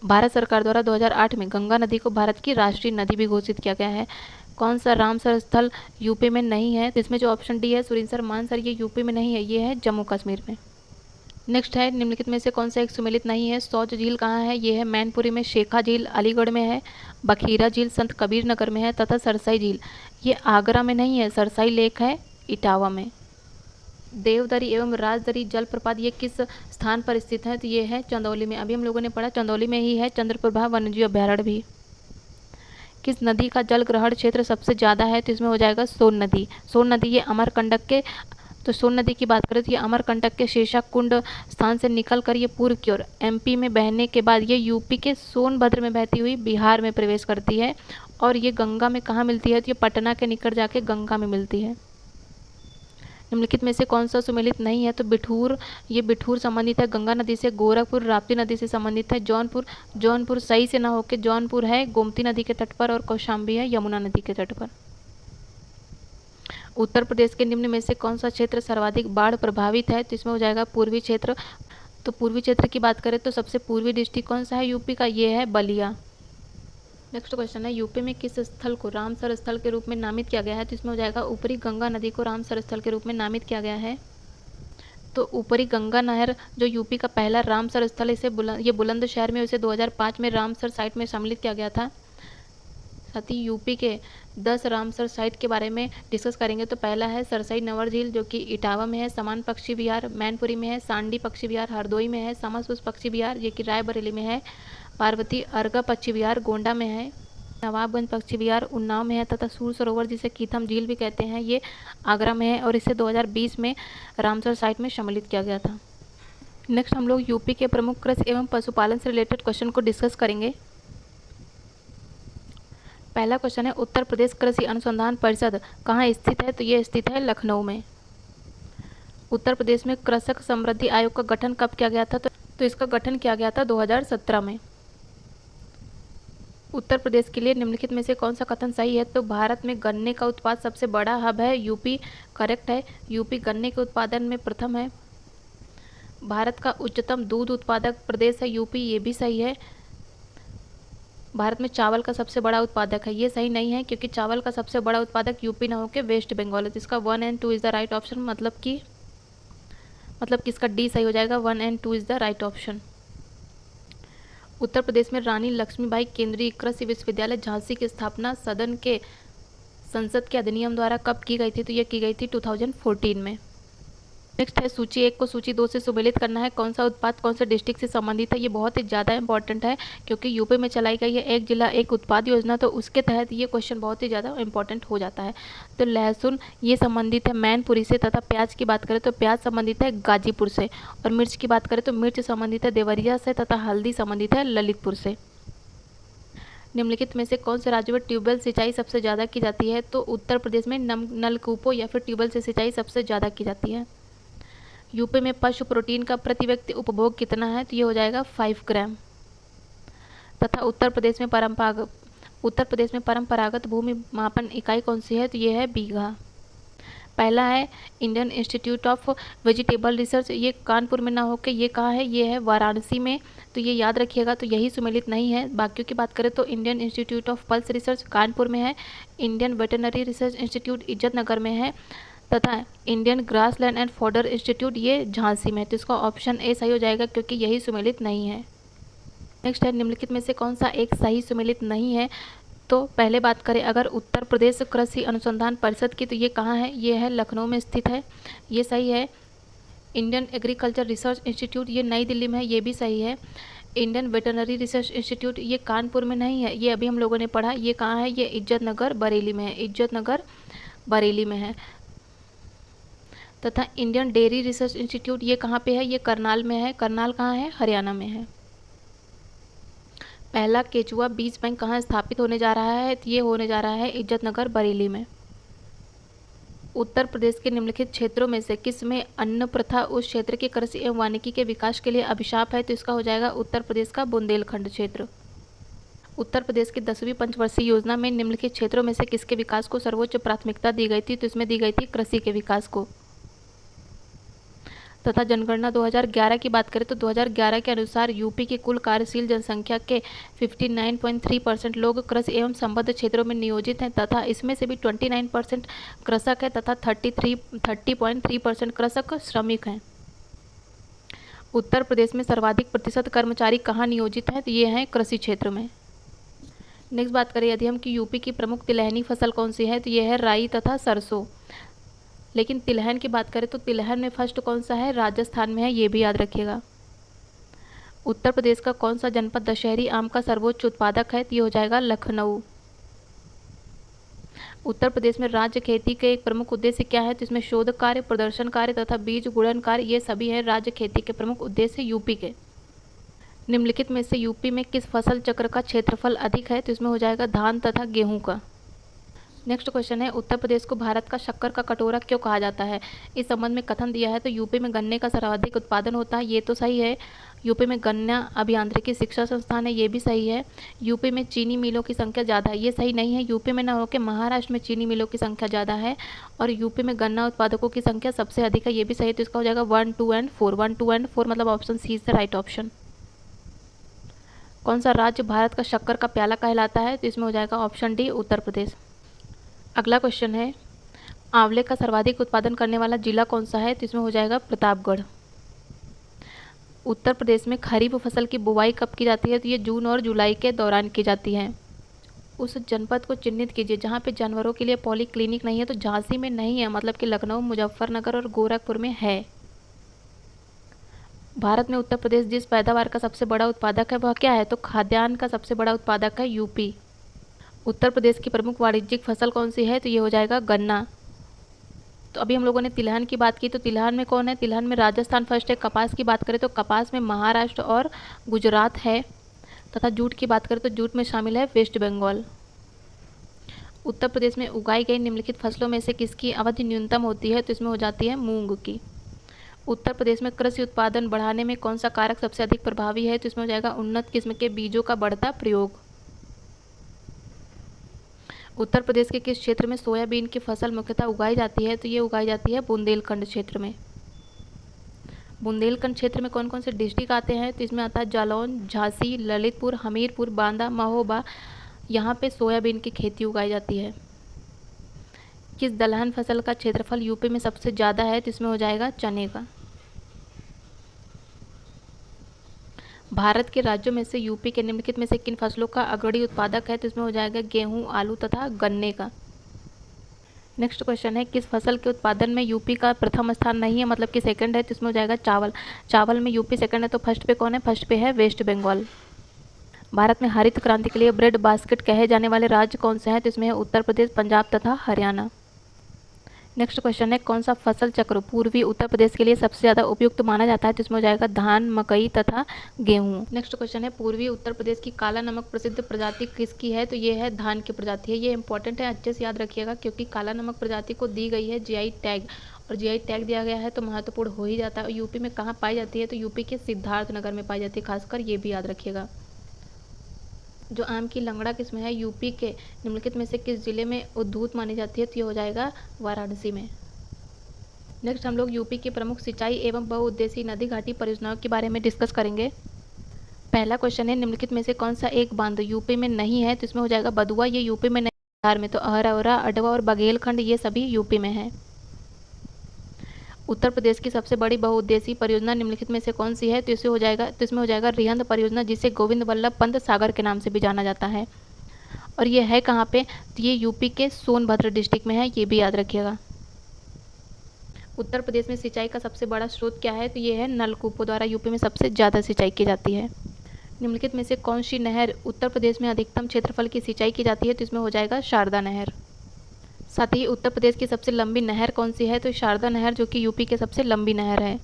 Speaker 1: भारत सरकार द्वारा 2008 में गंगा नदी को भारत की राष्ट्रीय नदी भी घोषित किया गया है। कौन सा रामसर स्थल यूपी में नहीं है? तो इसमें जो ऑप्शन डी है सुरिनसर मानसर, ये यूपी में नहीं है, ये है जम्मू कश्मीर में। नेक्स्ट है निम्नलिखित में से कौन सा एक सुमेलित नहीं है? सौच झील कहाँ है? ये है मैनपुरी में। शेखा झील अलीगढ़ में है। बखीरा झील संत कबीर नगर में है। तथा सरसाई झील ये आगरा में नहीं है, सरसाई लेक है इटावा में। देवदरी एवं राजदरी जलप्रपात ये किस स्थान पर स्थित है? तो ये है चंदौली में। अभी हम लोगों ने पढ़ा चंदौली में ही है चंद्रप्रभा वन्यजीव अभयारण्य भी। किस नदी का जल ग्रहण क्षेत्र सबसे ज़्यादा है? तो इसमें हो जाएगा सोन नदी। सोन नदी ये अमरकंटक के, तो सोन नदी की बात करें तो ये अमरकंटक के शेषा कुंड स्थान से निकल कर ये पूर्व की ओर एमपी में बहने के बाद ये यूपी के सोनभद्र में बहती हुई बिहार में प्रवेश करती है। और ये गंगा में कहाँ मिलती है? तो ये पटना के निकट जाके गंगा में मिलती है। निम्नलिखित में से कौन सा सुमेलित नहीं है? तो बिठूर, ये बिठूर संबंधित है गंगा नदी से। गोरखपुर राप्ती नदी से संबंधित है। जौनपुर सही से ना होकर जौनपुर है गोमती नदी के तट पर। और कौशाम्बी है यमुना नदी के तट पर। उत्तर प्रदेश के निम्न में से कौन सा क्षेत्र सर्वाधिक बाढ़ प्रभावित है? तो इसमें हो जाएगा पूर्वी क्षेत्र। तो पूर्वी क्षेत्र की बात करें तो सबसे पूर्वी डिस्ट्रिक्ट कौन सा है यूपी का? ये है बलिया। नेक्स्ट क्वेश्चन है यूपी में किस स्थल को रामसर स्थल के रूप में नामित किया गया है? तो इसमें हो जाएगा ऊपरी गंगा नदी को रामसर स्थल के रूप में नामित किया गया है। तो ऊपरी गंगा नहर जो यूपी का पहला रामसर स्थल है, ये बुलंदशहर में, इसे 2005 में रामसर साइट में सम्मिलित किया गया था। साथ ही यूपी के 10 रामसर साइट के बारे में डिस्कस करेंगे। तो पहला है सरसई नवर झील जो कि इटावा में है। समान पक्षी विहार मैनपुरी में है। सांडी पक्षी विहार हरदोई में है। समसपुर पक्षी विहार ये कि रायबरेली में है। पार्वती अर्गा पक्षी विहार गोंडा में है। नवाबगंज पक्षी विहार उन्नाव में है। तथा सूर सरोवर जिसे कीथम झील भी कहते हैं ये आगरा में है। और इसे 2020 में रामसर साइट में सम्मिलित किया गया था। नेक्स्ट हम लोग यूपी के प्रमुख कृषि एवं पशुपालन से रिलेटेड क्वेश्चन को डिस्कस करेंगे। पहला क्वेश्चन है उत्तर प्रदेश कृषि अनुसंधान परिषद कहाँ स्थित है? तो ये स्थित है लखनऊ में। उत्तर प्रदेश में कृषक समृद्धि आयोग का गठन कब किया गया था? तो इसका गठन किया गया था 2017 में। उत्तर प्रदेश के लिए निम्नलिखित में से कौन सा कथन सही है? तो भारत में गन्ने का उत्पाद सबसे बड़ा हब है यूपी, करेक्ट है। यूपी गन्ने के उत्पादन में प्रथम है। भारत का उच्चतम दूध उत्पादक प्रदेश है यूपी, ये भी सही है। भारत में चावल का सबसे बड़ा उत्पादक है, ये सही नहीं है क्योंकि चावल का सबसे बड़ा उत्पादक यूपी ना होकर वेस्ट बंगाल है। तो इसका 1 and 2 is the right option, मतलब कि इसका डी सही हो जाएगा। 1 and 2 is the right option. Uttar Pradesh में रानी लक्ष्मीबाई केंद्रीय कृषि विश्वविद्यालय झांसी की स्थापना सदन के संसद के अधिनियम द्वारा कब की गई थी? तो ये की गई थी 2014 में। नेक्स्ट है सूची 1 को सूची 2 से सुमेलित करना है। कौन सा उत्पाद कौन से डिस्ट्रिक्ट से संबंधित है? ये बहुत ही ज़्यादा इंपॉर्टेंट है क्योंकि यूपी में चलाई गई है एक जिला एक उत्पाद योजना, तो उसके तहत ये क्वेश्चन बहुत ही ज़्यादा इंपॉर्टेंट हो जाता है। तो लहसुन ये संबंधित है मैनपुरी से, तथा प्याज की बात करें तो प्याज संबंधित है गाजीपुर से, और मिर्च की बात करें तो मिर्च संबंधित है देवरिया से, तथा हल्दी संबंधित है ललितपुर से। निम्नलिखित में से कौन से राज्य में ट्यूबवेल सिंचाई सबसे ज़्यादा की जाती है? तो उत्तर प्रदेश में नलकूपों या फिर ट्यूबवेल से सिंचाई सबसे ज़्यादा की जाती है। यूपी में पशु प्रोटीन का प्रति व्यक्ति उपभोग कितना है? तो ये हो जाएगा 5 ग्राम। तथा उत्तर प्रदेश में परंपरागत भूमि मापन इकाई कौन सी है? तो ये है बीघा। पहला है Indian institute of vegetable research, ये कानपुर में ना होकर ये कहाँ है? ये है वाराणसी में, तो ये याद रखिएगा। तो यही सुमेलित नहीं है। बाकियों की बात करें तो Indian institute of pulse research Kanpur में है, Indian veterinary research institute Izzatnagar में है, तथा Indian grassland and fodder institute ये झांसी में है। तो इसका ऑप्शन ए सही हो जाएगा क्योंकि यही सुमेलित नहीं है। नेक्स्ट है निम्नलिखित में से कौन सा एक सही सुमेलित नहीं है? तो पहले बात करें अगर उत्तर प्रदेश कृषि अनुसंधान परिषद की, तो ये कहाँ है? ये है लखनऊ में स्थित है, ये सही है। इंडियन एग्रीकल्चर रिसर्च इंस्टीट्यूट ये नई दिल्ली में है, ये भी सही है। इंडियन वेटरनरी रिसर्च इंस्टीट्यूट ये कानपुर में नहीं है, ये अभी हम लोगों ने पढ़ा, ये कहाँ है? ये इज्जतनगर बरेली में है, इज्जतनगर बरेली में है। तथा इंडियन डेयरी रिसर्च इंस्टीट्यूट ये कहाँ पे है? ये करनाल में है। करनाल कहाँ है? हरियाणा में है। पहला केचुआ बीज बैंक कहाँ स्थापित होने जा रहा है? तो ये होने जा रहा है इज्जतनगर बरेली में। उत्तर प्रदेश के निम्नलिखित क्षेत्रों में से किस में अन्न प्रथा उस क्षेत्र के कृषि एवं वानिकी के विकास के लिए अभिशाप है? तो इसका हो जाएगा उत्तर प्रदेश का बुंदेलखंड क्षेत्र। उत्तर प्रदेश की 10वीं पंचवर्षीय योजना में निम्नलिखित क्षेत्रों में से किसके विकास को सर्वोच्च प्राथमिकता दी गई थी? तो इसमें दी गई थी कृषि के विकास को। तथा जनगणना 2011 की बात करें तो 2011 के अनुसार यूपी की कुल कार्यशील जनसंख्या के 59.3% लोग कृषि एवं संबद्ध क्षेत्रों में नियोजित हैं, तथा इसमें से भी 29% कृषक है तथा 30.3% कृषक श्रमिक हैं। उत्तर प्रदेश में सर्वाधिक प्रतिशत कर्मचारी कहाँ नियोजित हैं? तो ये हैं कृषि क्षेत्र में। नेक्स्ट बात करें यदि हम कि यूपी की प्रमुख तिलहनी फसल कौन सी है? तो ये है राई तथा सरसों। लेकिन तिलहन की बात करें तो तिलहन में फर्स्ट कौन सा है? राजस्थान में है, ये भी याद रखिएगा। उत्तर प्रदेश का कौन सा जनपद दशहरी आम का सर्वोच्च उत्पादक है? तो ये हो जाएगा लखनऊ। उत्तर प्रदेश में राज्य खेती के एक प्रमुख उद्देश्य क्या है? तो इसमें शोध कार्य, प्रदर्शन कार्य तथा बीज गुणन कार्य ये सभी हैं राज्य खेती के प्रमुख उद्देश्य यूपी के। निम्नलिखित में से यूपी में किस फसल चक्र का क्षेत्रफल अधिक है? तो इसमें हो जाएगा धान तथा गेहूं का। नेक्स्ट क्वेश्चन है उत्तर प्रदेश को भारत का शक्कर का कटोरा क्यों कहा जाता है? इस संबंध में कथन दिया है। तो यूपी में गन्ने का सर्वाधिक उत्पादन होता है, ये तो सही है। यूपी में गन्ना अभियांत्रिकी शिक्षा संस्थान है, ये भी सही है। यूपी में चीनी मिलों की संख्या ज़्यादा है, ये सही नहीं है। यूपी में ना होकर महाराष्ट्र में चीनी मिलों की संख्या ज़्यादा है, और यूपी में गन्ना उत्पादकों की संख्या सबसे अधिक है, ये भी सही है। तो इसका हो जाएगा 1, 2 एंड 4। 1, 2 एंड 4 मतलब option C is the right option. कौन सा राज्य भारत का शक्कर का प्याला कहलाता है? तो इसमें हो जाएगा ऑप्शन डी उत्तर प्रदेश। अगला क्वेश्चन है आंवले का सर्वाधिक उत्पादन करने वाला जिला कौन सा है? तो इसमें हो जाएगा प्रतापगढ़। उत्तर प्रदेश में खरीफ फसल की बुवाई कब की जाती है? तो ये जून और जुलाई के दौरान की जाती है। उस जनपद को चिन्हित कीजिए जहाँ पे जानवरों के लिए पॉली क्लिनिक नहीं है। तो झांसी में नहीं है, मतलब कि लखनऊ, मुजफ्फरनगर और गोरखपुर में है। भारत में उत्तर प्रदेश जिस पैदावार का सबसे बड़ा उत्पादक है वह क्या है? तो खाद्यान्न का सबसे बड़ा उत्पादक है यूपी। उत्तर प्रदेश की प्रमुख वाणिज्यिक फसल कौन सी है? तो ये हो जाएगा गन्ना। तो अभी हम लोगों ने तिलहन की बात की, तो तिलहन में कौन है? तिलहन में राजस्थान फर्स्ट है। कपास की बात करें तो कपास में महाराष्ट्र और गुजरात है, तथा जूट की बात करें तो जूट में शामिल है वेस्ट बंगाल। उत्तर प्रदेश में उगाई गई निम्नलिखित फसलों में से किसकी अवधि न्यूनतम होती है? तो इसमें हो जाती है मूंग की। उत्तर प्रदेश में कृषि उत्पादन बढ़ाने में कौन सा कारक सबसे अधिक प्रभावी है? तो इसमें हो जाएगा उन्नत किस्म के बीजों का बढ़ता प्रयोग। उत्तर प्रदेश के किस क्षेत्र में सोयाबीन की फसल मुख्यतः उगाई जाती है? तो ये उगाई जाती है बुंदेलखंड क्षेत्र में। बुंदेलखंड क्षेत्र में कौन कौन से डिस्ट्रिक्ट आते हैं? तो इसमें आता है जालौन, झांसी, ललितपुर, हमीरपुर, बांदा, महोबा। यहाँ पे सोयाबीन की खेती उगाई जाती है। किस दलहन फसल का क्षेत्रफल यूपी में सबसे ज़्यादा है? तो इसमें हो जाएगा चने का। भारत के राज्यों में से यूपी के निम्नलिखित में से किन फसलों का अग्रणी उत्पादक है? तो इसमें हो जाएगा गेहूं, आलू तथा गन्ने का। नेक्स्ट क्वेश्चन है, किस फसल के उत्पादन में यूपी का प्रथम स्थान नहीं है, मतलब कि सेकंड है? तो इसमें हो जाएगा चावल। चावल में यूपी सेकंड है, तो फर्स्ट पे कौन है? फर्स्ट पे है वेस्ट बंगाल। भारत में हरित क्रांति के लिए ब्रेड बास्केट कहे जाने वाले राज्य कौन से हैं? तो इसमें है उत्तर प्रदेश, पंजाब तथा हरियाणा। नेक्स्ट क्वेश्चन है, कौन सा फसल चक्र पूर्वी उत्तर प्रदेश के लिए सबसे ज़्यादा उपयुक्त माना जाता है? तो इसमें हो जाएगा धान, मकई तथा गेहूं। नेक्स्ट क्वेश्चन है, पूर्वी उत्तर प्रदेश की काला नमक प्रसिद्ध प्रजाति किसकी है? तो ये है धान की प्रजाति है। ये इंपॉर्टेंट है, अच्छे से याद रखिएगा, क्योंकि काला नमक प्रजाति को दी गई है जीआई टैग, और जीआई टैग दिया गया है तो महत्वपूर्ण हो ही जाता है। यूपी में कहाँ पाई जाती है? तो यूपी के सिद्धार्थनगर में पाई जाती है, खासकर ये भी याद रखिएगा। जो आम की लंगड़ा किस्म है, यूपी के निम्नलिखित में से किस जिले में उद्भूत मानी जाती है? तो ये हो जाएगा वाराणसी में। नेक्स्ट हम लोग यूपी की प्रमुख सिंचाई एवं बहुउद्देशीय नदी घाटी परियोजनाओं के बारे में डिस्कस करेंगे। पहला क्वेश्चन है, निम्नलिखित में से कौन सा एक बांध यूपी में नहीं है? तो इसमें हो जाएगा बदुआ, ये यूपी में नहीं, बिहार में। तो अहरौरा, अडवा और बघेलखंड ये सभी यूपी में है। उत्तर प्रदेश की सबसे बड़ी बहुउद्देशीय परियोजना निम्नलिखित में से कौन सी है? तो इसमें हो जाएगा रिहंद परियोजना, जिसे गोविंद वल्लभ पंत सागर के नाम से भी जाना जाता है। और ये है कहाँ पे? तो ये यूपी के सोनभद्र डिस्ट्रिक्ट में है, ये भी याद रखिएगा। उत्तर प्रदेश में सिंचाई का सबसे बड़ा स्रोत क्या है? तो ये है नलकूपों द्वारा यूपी में सबसे ज़्यादा सिंचाई की जाती है। निम्नलिखित में से कौन सी नहर उत्तर प्रदेश में अधिकतम क्षेत्रफल की सिंचाई की जाती है? तो इसमें हो जाएगा शारदा नहर। साथ ही उत्तर प्रदेश की सबसे लंबी नहर कौन सी है? तो शारदा नहर, जो कि यूपी की सबसे लंबी नहर है।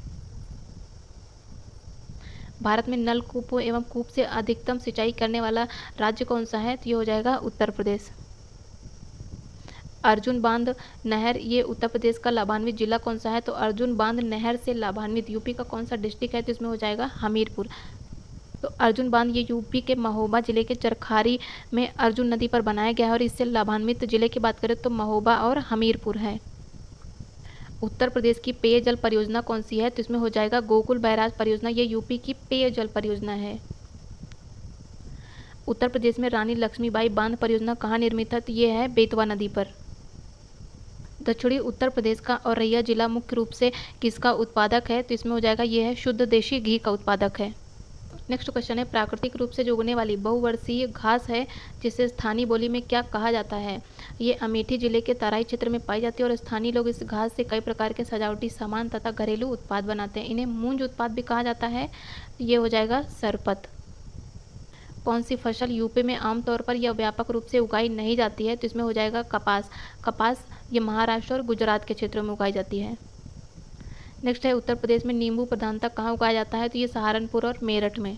Speaker 1: भारत में नलकूपों एवं कूप से अधिकतम सिंचाई करने वाला राज्य कौन सा है? तो ये हो जाएगा उत्तर प्रदेश। अर्जुन बांध नहर, ये उत्तर प्रदेश का लाभान्वित जिला कौन सा है? तो अर्जुन बांध नहर से लाभान्वित यूपी का कौन सा डिस्ट्रिक्ट है? तो इसमें हो जाएगा हमीरपुर। तो अर्जुन बांध ये यूपी के महोबा जिले के चरखारी में अर्जुन नदी पर बनाया गया है, और इससे लाभान्वित जिले की बात करें तो महोबा और हमीरपुर है। उत्तर प्रदेश की पेयजल परियोजना कौन सी है? तो इसमें हो जाएगा गोकुल बैराज परियोजना, ये यूपी की पेयजल परियोजना है। उत्तर प्रदेश में रानी लक्ष्मीबाई बांध परियोजना कहाँ निर्मित है? तो ये है बेतवा नदी पर। दक्षिणी उत्तर प्रदेश का औरैया जिला मुख्य रूप से किसका उत्पादक है? तो इसमें हो जाएगा ये है शुद्ध देशी घी का उत्पादक है। नेक्स्ट क्वेश्चन है, प्राकृतिक रूप से उगने वाली बहुवर्षीय घास है, जिसे स्थानीय बोली में क्या कहा जाता है? ये अमेठी जिले के तराई क्षेत्र में पाई जाती है, और स्थानीय लोग इस घास से कई प्रकार के सजावटी सामान तथा घरेलू उत्पाद बनाते हैं। इन्हें मूंज उत्पाद भी कहा जाता है। ये हो जाएगा सरपत। कौन सी फसल यूपी में आमतौर पर या व्यापक रूप से उगाई नहीं जाती है? तो इसमें हो जाएगा कपास। कपास ये महाराष्ट्र और गुजरात के क्षेत्रों में उगाई जाती है। नेक्स्ट है, उत्तर प्रदेश में नींबू प्रधानतः कहाँ उगाया जाता है? तो ये सहारनपुर और मेरठ में।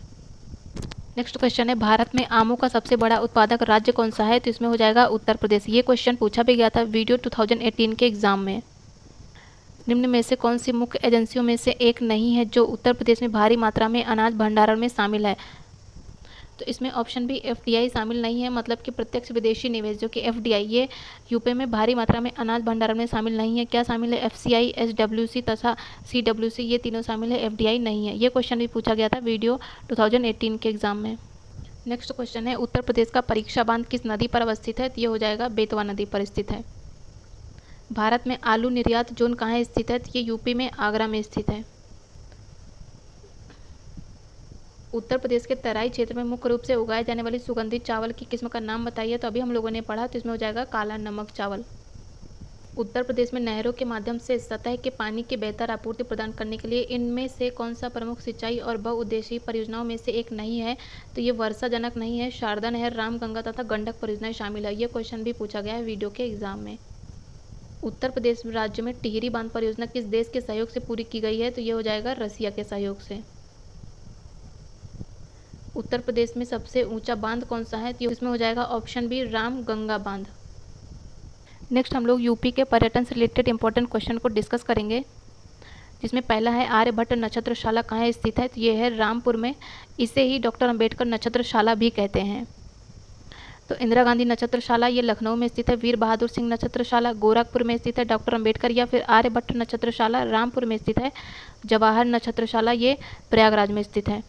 Speaker 1: नेक्स्ट क्वेश्चन है, भारत में आमों का सबसे बड़ा उत्पादक राज्य कौन सा है? तो इसमें हो जाएगा उत्तर प्रदेश। ये क्वेश्चन पूछा भी गया था वीडियो 2018 के एग्जाम में। निम्न में से कौन सी मुख्य एजेंसियों में से एक नहीं है जो उत्तर प्रदेश में भारी मात्रा में अनाज भंडारण में शामिल है? तो इसमें ऑप्शन बी एफडीआई शामिल नहीं है, मतलब कि प्रत्यक्ष विदेशी निवेश, जो कि एफडीआई ये यूपी में भारी मात्रा में अनाज भंडारण में शामिल नहीं है। क्या शामिल है? एफसीआई, एसडब्ल्यूसी तथा सीडब्ल्यूसी, ये तीनों शामिल है, एफडीआई नहीं है। ये क्वेश्चन भी पूछा गया था वीडियो 2018 के एग्जाम में। नेक्स्ट क्वेश्चन है, उत्तर प्रदेश का परीक्षा बांध किस नदी पर अवस्थित है? तो ये हो जाएगा बेतवा नदी पर स्थित है। भारत में आलू निर्यात जोन कहाँ स्थित है? तो ये यूपी में आगरा में स्थित है। उत्तर प्रदेश के तराई क्षेत्र में मुख्य रूप से उगाए जाने वाली सुगंधित चावल की किस्म का नाम बताइए। तो अभी हम लोगों ने पढ़ा, तो इसमें हो जाएगा काला नमक चावल। उत्तर प्रदेश में नहरों के माध्यम से सतह के पानी की बेहतर आपूर्ति प्रदान करने के लिए इनमें से कौन सा प्रमुख सिंचाई और बहुउद्देशीय परियोजनाओं में से एक नहीं है? तो ये वर्षाजनक नहीं है। शारदा नहर, रामगंगा तथा गंडक परियोजनाएं शामिल है। ये क्वेश्चन भी पूछा गया है वीडियो के एग्जाम में। उत्तर प्रदेश राज्य में टिहरी बांध परियोजना किस देश के सहयोग से पूरी की गई है? तो ये हो जाएगा रसिया के सहयोग से। उत्तर प्रदेश में सबसे ऊंचा बांध कौन सा है? तो इसमें हो जाएगा ऑप्शन बी रामगंगा बांध। नेक्स्ट हम लोग यूपी के पर्यटन से रिलेटेड इंपॉर्टेंट क्वेश्चन को डिस्कस करेंगे, जिसमें पहला है आर्यभट्ट नक्षत्रशाला कहाँ स्थित है? तो ये है रामपुर में। इसे ही डॉक्टर अंबेडकर नक्षत्रशाला भी कहते हैं। तो इंदिरा गांधी नक्षत्रशाला ये लखनऊ में स्थित है। वीर बहादुर सिंह नक्षत्रशाला गोरखपुर में स्थित है। डॉक्टर अंबेडकर या फिर आर्यभट्ट नक्षत्रशाला रामपुर में स्थित है। जवाहर नक्षत्रशाला ये प्रयागराज में स्थित है।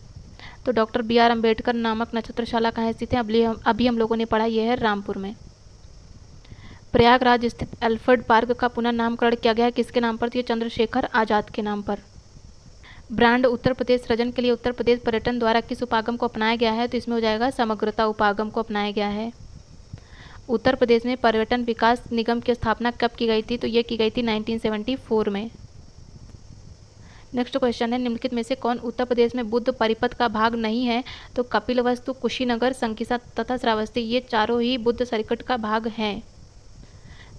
Speaker 1: तो डॉक्टर BR अम्बेडकर नामक नक्षत्रशाला कहाँ स्थित है? अभी हम लोगों ने पढ़ा, यह है रामपुर में। प्रयागराज स्थित एल्फ्रेड पार्क का पुनः नामकरण किया गया है, किसके नाम पर? तो ये चंद्रशेखर आजाद के नाम पर। ब्रांड उत्तर प्रदेश सृजन के लिए उत्तर प्रदेश पर्यटन द्वारा किस उपागम को अपनाया गया है? तो इसमें हो जाएगा समग्रता उपागम को अपनाया गया है। उत्तर प्रदेश में पर्यटन विकास निगम की स्थापना कब की गई थी? तो ये की गई थी 1974 में। नेक्स्ट क्वेश्चन है, निम्नलिखित में से कौन उत्तर प्रदेश में बुद्ध परिपथ का भाग नहीं है? तो कपिलवस्तु, कुशीनगर, संकिसा तथा श्रावस्ती ये चारों ही बुद्ध सर्किट का भाग हैं।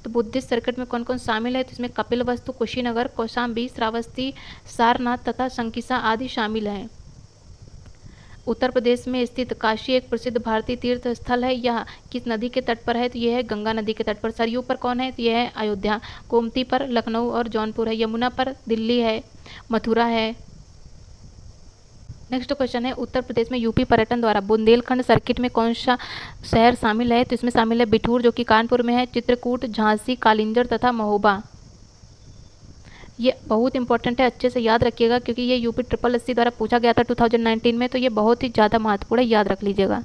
Speaker 1: तो बुद्धिस्ट सर्किट में कौन कौन शामिल है? तो इसमें कपिलवस्तु, कुशीनगर, कौशाम्बी, श्रावस्ती, सारनाथ तथा संकिसा आदि शामिल हैं। उत्तर प्रदेश में स्थित काशी एक प्रसिद्ध भारतीय तीर्थ स्थल है। यह किस नदी के तट पर है? तो यह है गंगा नदी के तट पर। सरयू पर कौन है? तो यह है अयोध्या। गोमती पर लखनऊ और जौनपुर है। यमुना पर दिल्ली है, मथुरा है। नेक्स्ट क्वेश्चन है, उत्तर प्रदेश में यूपी पर्यटन द्वारा बुंदेलखंड सर्किट में कौन सा शहर शामिल है? तो इसमें शामिल है बिठूर जो कि कानपुर में है, चित्रकूट, झांसी, कालिंजर तथा महोबा। ये बहुत इंपॉर्टेंट है, अच्छे से याद रखिएगा क्योंकि ये यूपी SSSC द्वारा पूछा गया था 2019 में, तो ये बहुत ही ज़्यादा महत्वपूर्ण है, याद रख लीजिएगा।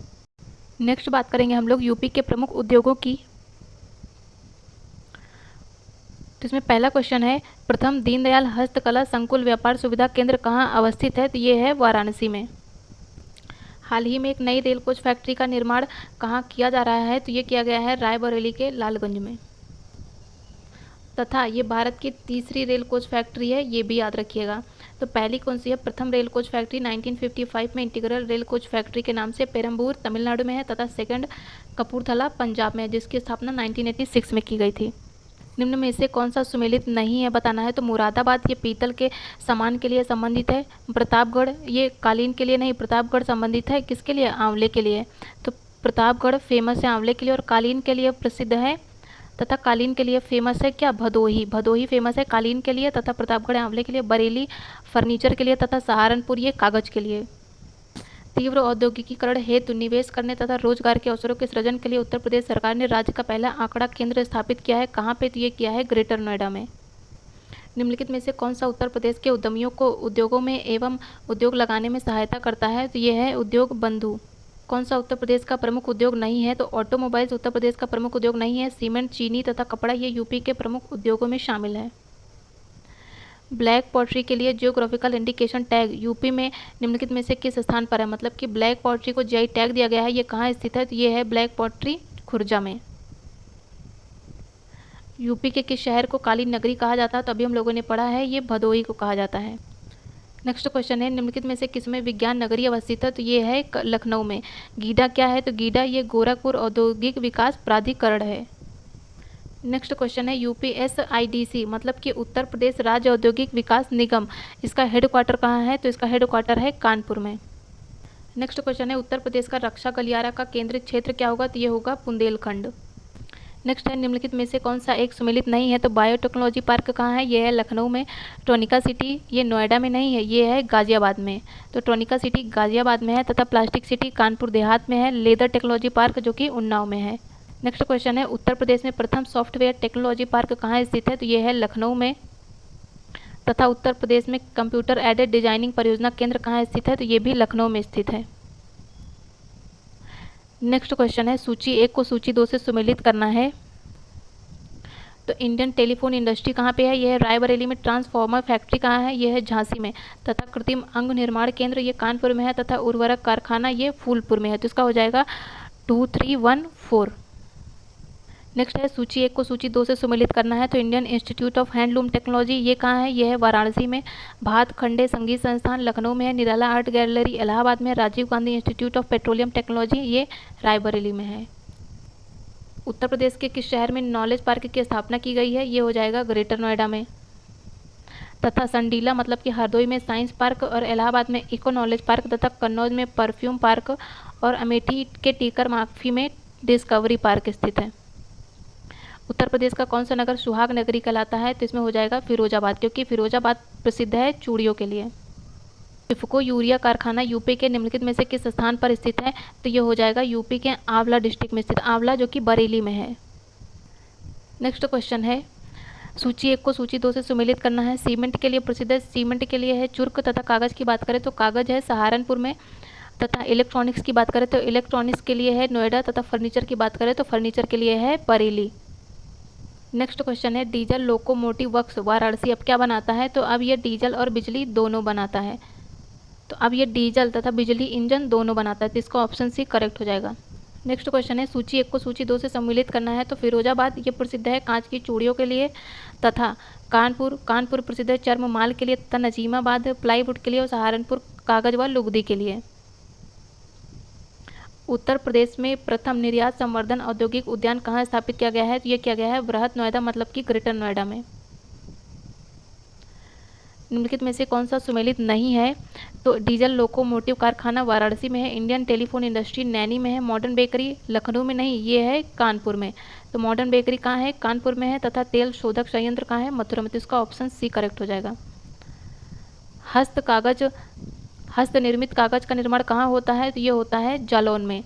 Speaker 1: नेक्स्ट बात करेंगे हम लोग यूपी के प्रमुख उद्योगों की। तो इसमें पहला क्वेश्चन है, प्रथम दीनदयाल हस्तकला संकुल व्यापार सुविधा केंद्र कहाँ अवस्थित है? तो ये है वाराणसी में। हाल ही में एक नई रेल कोच फैक्ट्री का निर्माण कहाँ किया जा रहा है? तो ये किया गया है रायबरेली के लालगंज में। तथा ये भारत की तीसरी रेल कोच फैक्ट्री है, ये भी याद रखिएगा। तो पहली कौन सी है? प्रथम रेल कोच फैक्ट्री 1955 में इंटीग्रल रेल कोच फैक्ट्री के नाम से पेरम्बूर तमिलनाडु में है तथा सेकंड कपूरथला पंजाब में है, जिसकी स्थापना 1986 में की गई थी। निम्न में से कौन सा सुमेलित नहीं है बताना है? तो मुरादाबाद ये पीतल के सामान के लिए संबंधित है। प्रतापगढ़ ये कालीन के लिए नहीं, प्रतापगढ़ संबंधित है किसके लिए? आंवले के लिए। तो प्रतापगढ़ फेमस है आंवले के लिए और कालीन के लिए प्रसिद्ध है। तथा कालीन के लिए फेमस है क्या? भदोही। भदोही फेमस है कालीन के लिए तथा प्रतापगढ़ आंवले के लिए, बरेली फर्नीचर के लिए तथा सहारनपुर ये कागज के लिए। तीव्र औद्योगिकीकरण हेतु निवेश करने तथा रोजगार के अवसरों के सृजन के लिए उत्तर प्रदेश सरकार ने राज्य का पहला आंकड़ा केंद्र स्थापित किया है। कहाँ पे? तो ये किया है ग्रेटर नोएडा में। निम्नलिखित में से कौन सा उत्तर प्रदेश के उद्यमियों को उद्योगों में एवं उद्योग लगाने में सहायता करता है? तो ये है उद्योग बंधु। कौन सा उत्तर प्रदेश का प्रमुख उद्योग नहीं है? तो ऑटोमोबाइल्स उत्तर प्रदेश का प्रमुख उद्योग नहीं है। सीमेंट, चीनी तथा कपड़ा ये यूपी के प्रमुख उद्योगों में शामिल है। ब्लैक पॉटरी के लिए जियोग्राफिकल इंडिकेशन टैग यूपी में निम्नलिखित में से किस स्थान पर है? मतलब कि ब्लैक पॉटरी को GI टैग दिया गया है, ये कहाँ स्थित है? तो ये है ब्लैक पॉटरी खुर्जा में। यूपी के किस शहर को काली नगरी कहा जाता है? तो अभी हम लोगों ने पढ़ा है, ये भदोही को कहा जाता है। नेक्स्ट क्वेश्चन है, निम्नलिखित में से किसमें विज्ञान नगरी अवस्थित है? तो ये है लखनऊ में। गीडा क्या है? तो गीडा ये गोरखपुर औद्योगिक विकास प्राधिकरण है। नेक्स्ट क्वेश्चन है, UPSIDC मतलब कि उत्तर प्रदेश राज्य औद्योगिक विकास निगम, इसका हेडक्वार्टर कहाँ है? तो इसका हेडक्वार्टर है कानपुर में। नेक्स्ट क्वेश्चन है, उत्तर प्रदेश का रक्षा गलियारा का केंद्रीय क्षेत्र क्या होगा? तो ये होगा बुंदेलखंड। नेक्स्ट है, निम्नलिखित में से कौन सा एक सुमेलित नहीं है? तो बायोटेक्नोलॉजी पार्क कहाँ है? ये है लखनऊ में। ट्रोनिका सिटी ये नोएडा में नहीं है, ये है गाजियाबाद में। तो ट्रोनिका सिटी गाजियाबाद में है तथा प्लास्टिक सिटी कानपुर देहात में है। लेदर टेक्नोलॉजी पार्क जो कि उन्नाव में है। नेक्स्ट क्वेश्चन है, उत्तर प्रदेश में प्रथम सॉफ्टवेयर टेक्नोलॉजी पार्क कहाँ स्थित है? तो ये है लखनऊ में। तथा उत्तर प्रदेश में कंप्यूटर एडेड डिजाइनिंग परियोजना केंद्र कहाँ स्थित है? तो ये भी लखनऊ में स्थित है। नेक्स्ट क्वेश्चन है, सूची 1 को सूची 2 से सुमेलित करना है। तो इंडियन टेलीफोन इंडस्ट्री कहाँ पे है? यह है रायबरेली में। ट्रांसफार्मर फैक्ट्री कहाँ है? यह है झांसी में। तथा कृत्रिम अंग निर्माण केंद्र ये कानपुर में है तथा उर्वरक कारखाना ये फूलपुर में है। तो इसका हो जाएगा 2314। नेक्स्ट है, सूची 1 को सूची 2 से सुमेलित करना है। तो Indian institute of handloom technology ये कहाँ है? यह है वाराणसी में। भात खंडे संगीत संस्थान लखनऊ में है। निराला आर्ट गैलरी इलाहाबाद में। Rajiv Gandhi institute of petroleum technology ये रायबरेली में है। उत्तर प्रदेश के किस शहर में नॉलेज पार्क की स्थापना की गई है? ये हो जाएगा ग्रेटर नोएडा में। तथा संडीला मतलब कि हरदोई में साइंस पार्क और इलाहाबाद में इको नॉलेज पार्क तथा कन्नौज में परफ्यूम पार्क और अमेठी के टीकर माफी में डिस्कवरी पार्क स्थित है। उत्तर प्रदेश का कौन सा नगर सुहाग नगरी कहलाता है? तो इसमें हो जाएगा फिरोजाबाद, क्योंकि फिरोजाबाद प्रसिद्ध है चूड़ियों के लिए। इफ़को यूरिया कारखाना यूपी के निम्नलिखित में से किस स्थान पर स्थित है? तो ये हो जाएगा यूपी के आंवला डिस्ट्रिक्ट में स्थित, आंवला जो कि बरेली में है। नेक्स्ट क्वेश्चन है, सूची 1 को सूची 2 से सुमेलित करना है। सीमेंट के लिए प्रसिद्ध है, सीमेंट के लिए है चुर्क तथा कागज़ की बात करें तो कागज़ है सहारनपुर में, तथा इलेक्ट्रॉनिक्स की बात करें तो इलेक्ट्रॉनिक्स के लिए है नोएडा, तथा फर्नीचर की बात करें तो फर्नीचर के लिए है बरेली। नेक्स्ट क्वेश्चन है, डीजल लोकोमोटिव वर्क्स वाराणसी अब क्या बनाता है? तो अब ये डीजल और बिजली दोनों बनाता है। तो अब ये डीजल तथा बिजली इंजन दोनों बनाता है, तो इसका ऑप्शन सी करेक्ट हो जाएगा। नेक्स्ट क्वेश्चन है, सूची 1 को सूची 2 से सम्मिलित करना है। तो फिरोजाबाद ये प्रसिद्ध है कांच की चूड़ियों के लिए, तथा कानपुर प्रसिद्ध है चर्म माल के लिए, तथा नजीमाबाद प्लाईवुड के लिए, और सहारनपुर कागज व लुगदी के लिए। उत्तर प्रदेश में प्रथम निर्यात संवर्धन औद्योगिक उद्यान कहाँ स्थापित किया गया है? तो ये किया गया है बृहत नोएडा मतलब कि ग्रेटर नोएडा में। निम्नलिखित में से कौन सा सुमेलित नहीं है? तो डीजल लोकोमोटिव कारखाना वाराणसी में है, इंडियन टेलीफोन इंडस्ट्री नैनी में है, मॉडर्न बेकरी लखनऊ में नहीं, ये है कानपुर में। तो मॉडर्न बेकरी कहाँ है? कानपुर में है, तथा तेल शोधक संयंत्र कहाँ है? मथुरा में। तो इसका ऑप्शन सी करेक्ट हो जाएगा। हस्त निर्मित कागज का निर्माण कहाँ होता है? तो ये होता है जालौन में।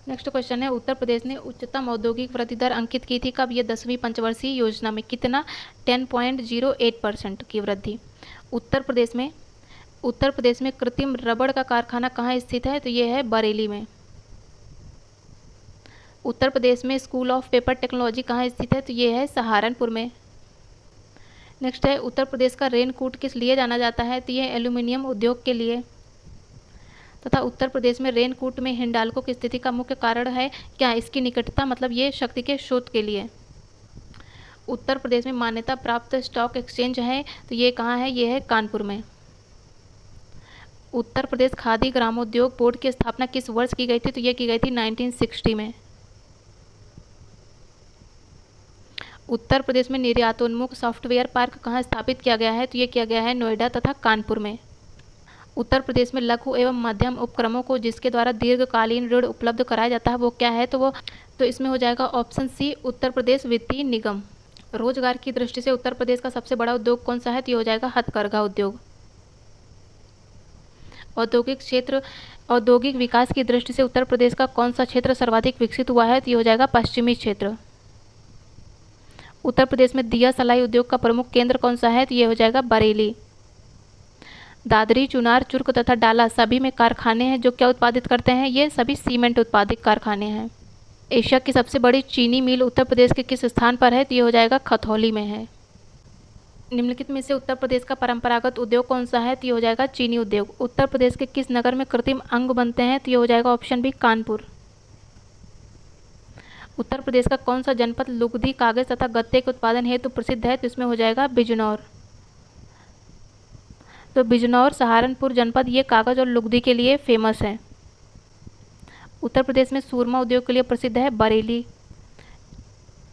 Speaker 1: नेक्स्ट क्वेश्चन है, उत्तर प्रदेश ने उच्चतम औद्योगिक वृद्धि दर अंकित की थी कब? ये 10वीं पंचवर्षीय योजना में। कितना? 10.08% की वृद्धि। उत्तर प्रदेश में कृत्रिम रबड़ का कारखाना कहाँ स्थित है? तो ये है बरेली में। उत्तर प्रदेश में स्कूल ऑफ पेपर टेक्नोलॉजी कहाँ स्थित है? तो ये है सहारनपुर में। नेक्स्ट है, उत्तर प्रदेश का रेनकूट किस लिए जाना जाता है? तो ये एल्यूमिनियम उद्योग के लिए। तथा उत्तर प्रदेश में रेनकूट में हिंडाल्को की स्थिति का मुख्य कारण है क्या? इसकी निकटता, मतलब ये शक्ति के स्रोत के लिए। उत्तर प्रदेश में मान्यता प्राप्त स्टॉक एक्सचेंज है, तो ये कहाँ है? ये है कानपुर में। उत्तर प्रदेश खादी ग्रामोद्योग बोर्ड की स्थापना किस वर्ष की गई थी? तो ये की गई थी 1960 में। उत्तर प्रदेश में निर्यातोन्मुख सॉफ्टवेयर पार्क कहाँ स्थापित किया गया है? तो ये किया गया है नोएडा तथा कानपुर में। उत्तर प्रदेश में लघु एवं मध्यम उपक्रमों को जिसके द्वारा दीर्घकालीन ऋण उपलब्ध कराया जाता है वो क्या है? तो इसमें हो जाएगा ऑप्शन सी उत्तर प्रदेश वित्तीय निगम। रोजगार की दृष्टि से उत्तर प्रदेश का सबसे बड़ा उद्योग कौन सा है? तो ये हो जाएगा हथकरघा उद्योग। औद्योगिक विकास की दृष्टि से उत्तर प्रदेश का कौन सा क्षेत्र सर्वाधिक विकसित हुआ है? तो ये हो जाएगा पश्चिमी क्षेत्र। उत्तर प्रदेश में दिया सलाई उद्योग का प्रमुख केंद्र कौन सा है? तो ये हो जाएगा बरेली। दादरी, चुनार, चुर्क तथा डाला सभी में कारखाने हैं जो क्या उत्पादित करते हैं? ये सभी सीमेंट उत्पादित कारखाने हैं। एशिया की सबसे बड़ी चीनी मिल उत्तर प्रदेश के किस स्थान पर है? तो ये हो जाएगा खतौली में है। निम्नलिखित में से उत्तर प्रदेश का परंपरागत उद्योग कौन सा है? तो ये हो जाएगा चीनी उद्योग। उत्तर प्रदेश के किस नगर में कृत्रिम अंग बनते हैं? तो ये हो जाएगा ऑप्शन बी कानपुर। उत्तर प्रदेश का कौन सा जनपद लुगदी, कागज तथा गत्ते के उत्पादन हेतु प्रसिद्ध है? तो इसमें हो जाएगा बिजनौर। तो बिजनौर सहारनपुर जनपद ये कागज और लुगदी के लिए फेमस है। उत्तर प्रदेश में सूरमा उद्योग के लिए प्रसिद्ध है बरेली।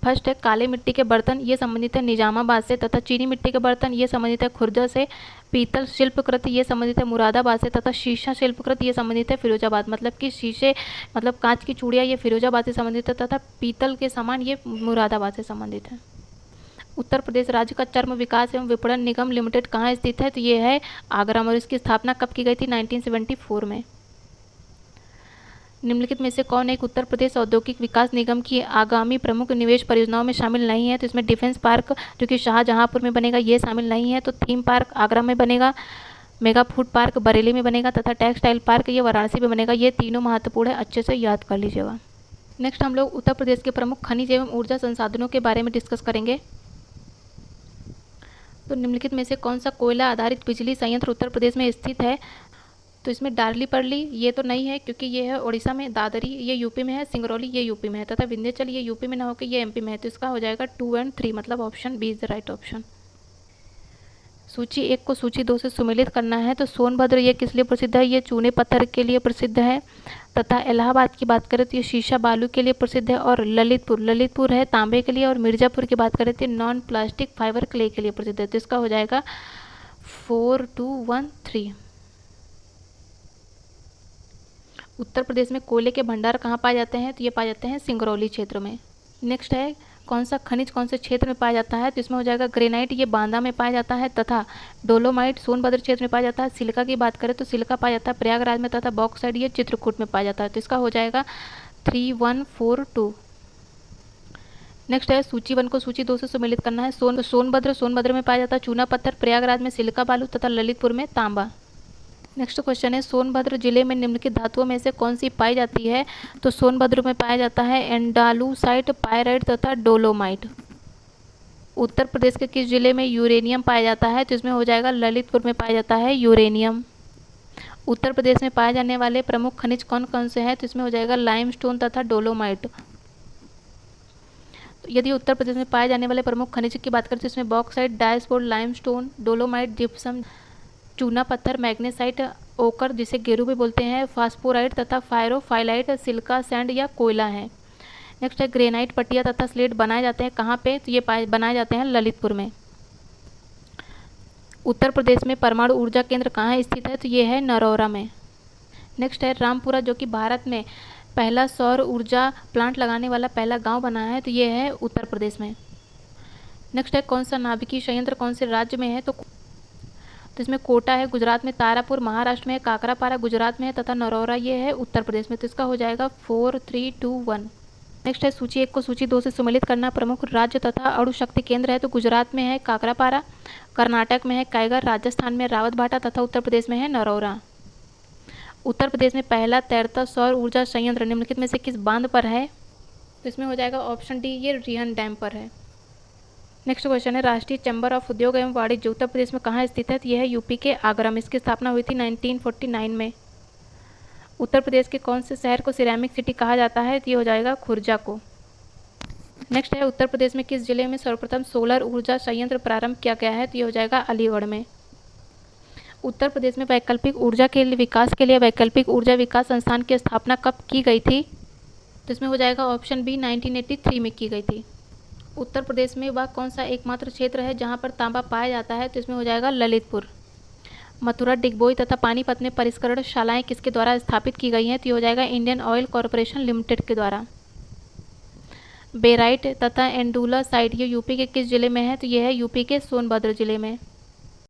Speaker 1: फर्स्ट है काले मिट्टी के बर्तन, ये संबंधित है निजामाबाद से, तथा चीनी मिट्टी के बर्तन ये संबंधित है खुर्जा से। पीतल शिल्पकृत ये संबंधित है मुरादाबाद से, तथा शीशा शिल्पकृत ये संबंधित है फिरोजाबाद। मतलब कि शीशे मतलब कांच की चूड़ियाँ ये फिरोजाबाद से संबंधित है, तथा पीतल के सामान ये मुरादाबाद से संबंधित है। उत्तर प्रदेश राज्य का चर्म विकास एवं विपणन निगम लिमिटेड कहाँ स्थित है? तो ये है आगरा में, और इसकी स्थापना कब की गई थी? 1974 में। निम्नलिखित में से कौन एक उत्तर प्रदेश औद्योगिक विकास निगम की आगामी प्रमुख निवेश परियोजनाओं में शामिल नहीं है? तो इसमें डिफेंस पार्क जो कि शाहजहांपुर में बनेगा ये शामिल नहीं है। तो थीम पार्क आगरा में बनेगा, मेगा फूड पार्क बरेली में बनेगा, तथा टेक्सटाइल पार्क ये वाराणसी में बनेगा। ये तीनों महत्वपूर्ण है, अच्छे से याद कर लीजिएगा। नेक्स्ट हम लोग उत्तर प्रदेश के प्रमुख खनिज एवं ऊर्जा संसाधनों के बारे में डिस्कस करेंगे। तो निम्नलिखित में से कौन सा कोयला आधारित बिजली संयंत्र उत्तर प्रदेश में स्थित है? तो इसमें डार्लीपल्ली ये तो नहीं है क्योंकि ये है उड़ीसा में, दादरी ये यूपी में है, सिंगरौली ये यूपी में है, तथा विंध्याचल ये यूपी में ना होकर ये एमपी में है। तो इसका हो जाएगा 2 और 3, मतलब option B is the right option. सूची 1 को सूची 2 से सुमेलित करना है। तो सोनभद्र ये किस लिए प्रसिद्ध है? ये चूने पत्थर के लिए प्रसिद्ध है। तथा इलाहाबाद की बात करें तो ये शीशा बालू के लिए प्रसिद्ध है। और ललितपुर है तांबे के लिए। और मिर्ज़ापुर की बात करें तो नॉन प्लास्टिक फाइबर क्ले के लिए प्रसिद्ध है। तो इसका हो जाएगा 4, 2, 1, 3। उत्तर प्रदेश में कोयले के भंडार कहाँ पाए जाते हैं? तो ये पाए जाते हैं सिंगरौली क्षेत्र में। नेक्स्ट है कौन सा खनिज कौन से क्षेत्र में पाया जाता है, तो इसमें हो जाएगा ग्रेनाइट, ये बांदा में पाया जाता है, तथा डोलोमाइट सोनभद्र क्षेत्र में पाया जाता है। सिलिका की बात करें तो सिलिका पाया जाता है प्रयागराज में, तथा बॉक्साइट ये चित्रकूट में पाया जाता है। तो इसका हो जाएगा 3142। नेक्स्ट है सूची 1 को सूची 2 से सम्मिलित करना है। सोनभद्र में पाया जाता है चूना पत्थर, प्रयागराज में सिलिका बालू तथा ललितपुर में तांबा। नेक्स्ट क्वेश्चन है सोनभद्र जिले में निम्नलिखित धातुओं में से कौन सी पाई जाती है, तो सोनभद्र में पाया जाता है एंडालूसाइट, पायराइट तथा डोलोमाइट। उत्तर प्रदेश के किस जिले में यूरेनियम पाया जाता है, तो इसमें हो जाएगा ललितपुर में पाया जाता है यूरेनियम। उत्तर प्रदेश में पाए जाने वाले प्रमुख खनिज कौन कौन से हैं, तो इसमें हो जाएगा लाइमस्टोन तथा डोलोमाइट। यदि उत्तर प्रदेश में पाए जाने वाले प्रमुख खनिज की बात करें तो इसमें bauxite, diaspore, limestone, dolomite, gypsum, चूना पत्थर, मैग्नेसाइट, ओकर जिसे गेरू भी बोलते हैं, फास्फोराइट तथा फायरोफाइलाइट, सिलिका सैंड या कोयला है। नेक्स्ट है ग्रेनाइट पट्टियाँ तथा स्लेट बनाए जाते हैं कहाँ पे, तो ये बनाए जाते हैं ललितपुर में। उत्तर प्रदेश में परमाणु ऊर्जा केंद्र कहाँ स्थित है, तो ये है नरौरा में। नेक्स्ट है रामपुरा, जो कि भारत में पहला सौर ऊर्जा प्लांट लगाने वाला पहला गांव बना है, तो ये है उत्तर प्रदेश में। नेक्स्ट है कौन सा नाभिकीय संयंत्र कौन से राज्य में है, तो इसमें कोटा है गुजरात में, तारापुर महाराष्ट्र में है, काकरापारा गुजरात में है तथा नरौरा ये है उत्तर प्रदेश में। तो इसका हो जाएगा 4321। नेक्स्ट है सूची 1 को सूची 2 से सम्मिलित करना। प्रमुख राज्य तथा अणु शक्ति केंद्र है, तो गुजरात में है काकरापारा, कर्नाटक में है कायगर, राजस्थान में रावतभाटा तथा उत्तर प्रदेश में है नरौरा। उत्तर प्रदेश में पहला तैरता सौर ऊर्जा संयंत्र निम्नलिखित में से किस बांध पर है, तो इसमें हो जाएगा ऑप्शन डी, ये रिहन डैम पर है। नेक्स्ट क्वेश्चन है राष्ट्रीय चैम्बर ऑफ उद्योग एवं वाणिज्य उत्तर प्रदेश में कहाँ स्थित है, तो यह है यूपी के आगरा में। इसकी स्थापना हुई थी 1949 में। उत्तर प्रदेश के कौन से शहर को सिरेमिक सिटी कहा जाता है, तो ये हो जाएगा खुर्जा को। नेक्स्ट है उत्तर प्रदेश में किस जिले में सर्वप्रथम सोलर ऊर्जा संयंत्र प्रारंभ किया गया है, तो ये हो जाएगा अलीगढ़ में। उत्तर प्रदेश में वैकल्पिक ऊर्जा के विकास के लिए वैकल्पिक ऊर्जा विकास संस्थान की स्थापना कब की गई थी, तो इसमें हो जाएगा ऑप्शन बी 1983 में की गई थी। उत्तर प्रदेश में वह कौन सा एकमात्र क्षेत्र है जहां पर तांबा पाया जाता है, तो इसमें हो जाएगा ललितपुर। मथुरा, डिगबोई तथा पानीपत में परिष्करण शालाएं किसके द्वारा स्थापित की गई हैं, तो ये हो जाएगा इंडियन ऑयल कॉरपोरेशन लिमिटेड के द्वारा। बेराइट तथा एंडुलासाइट ये यूपी के किस जिले में है, तो ये है यूपी के सोनभद्र जिले में।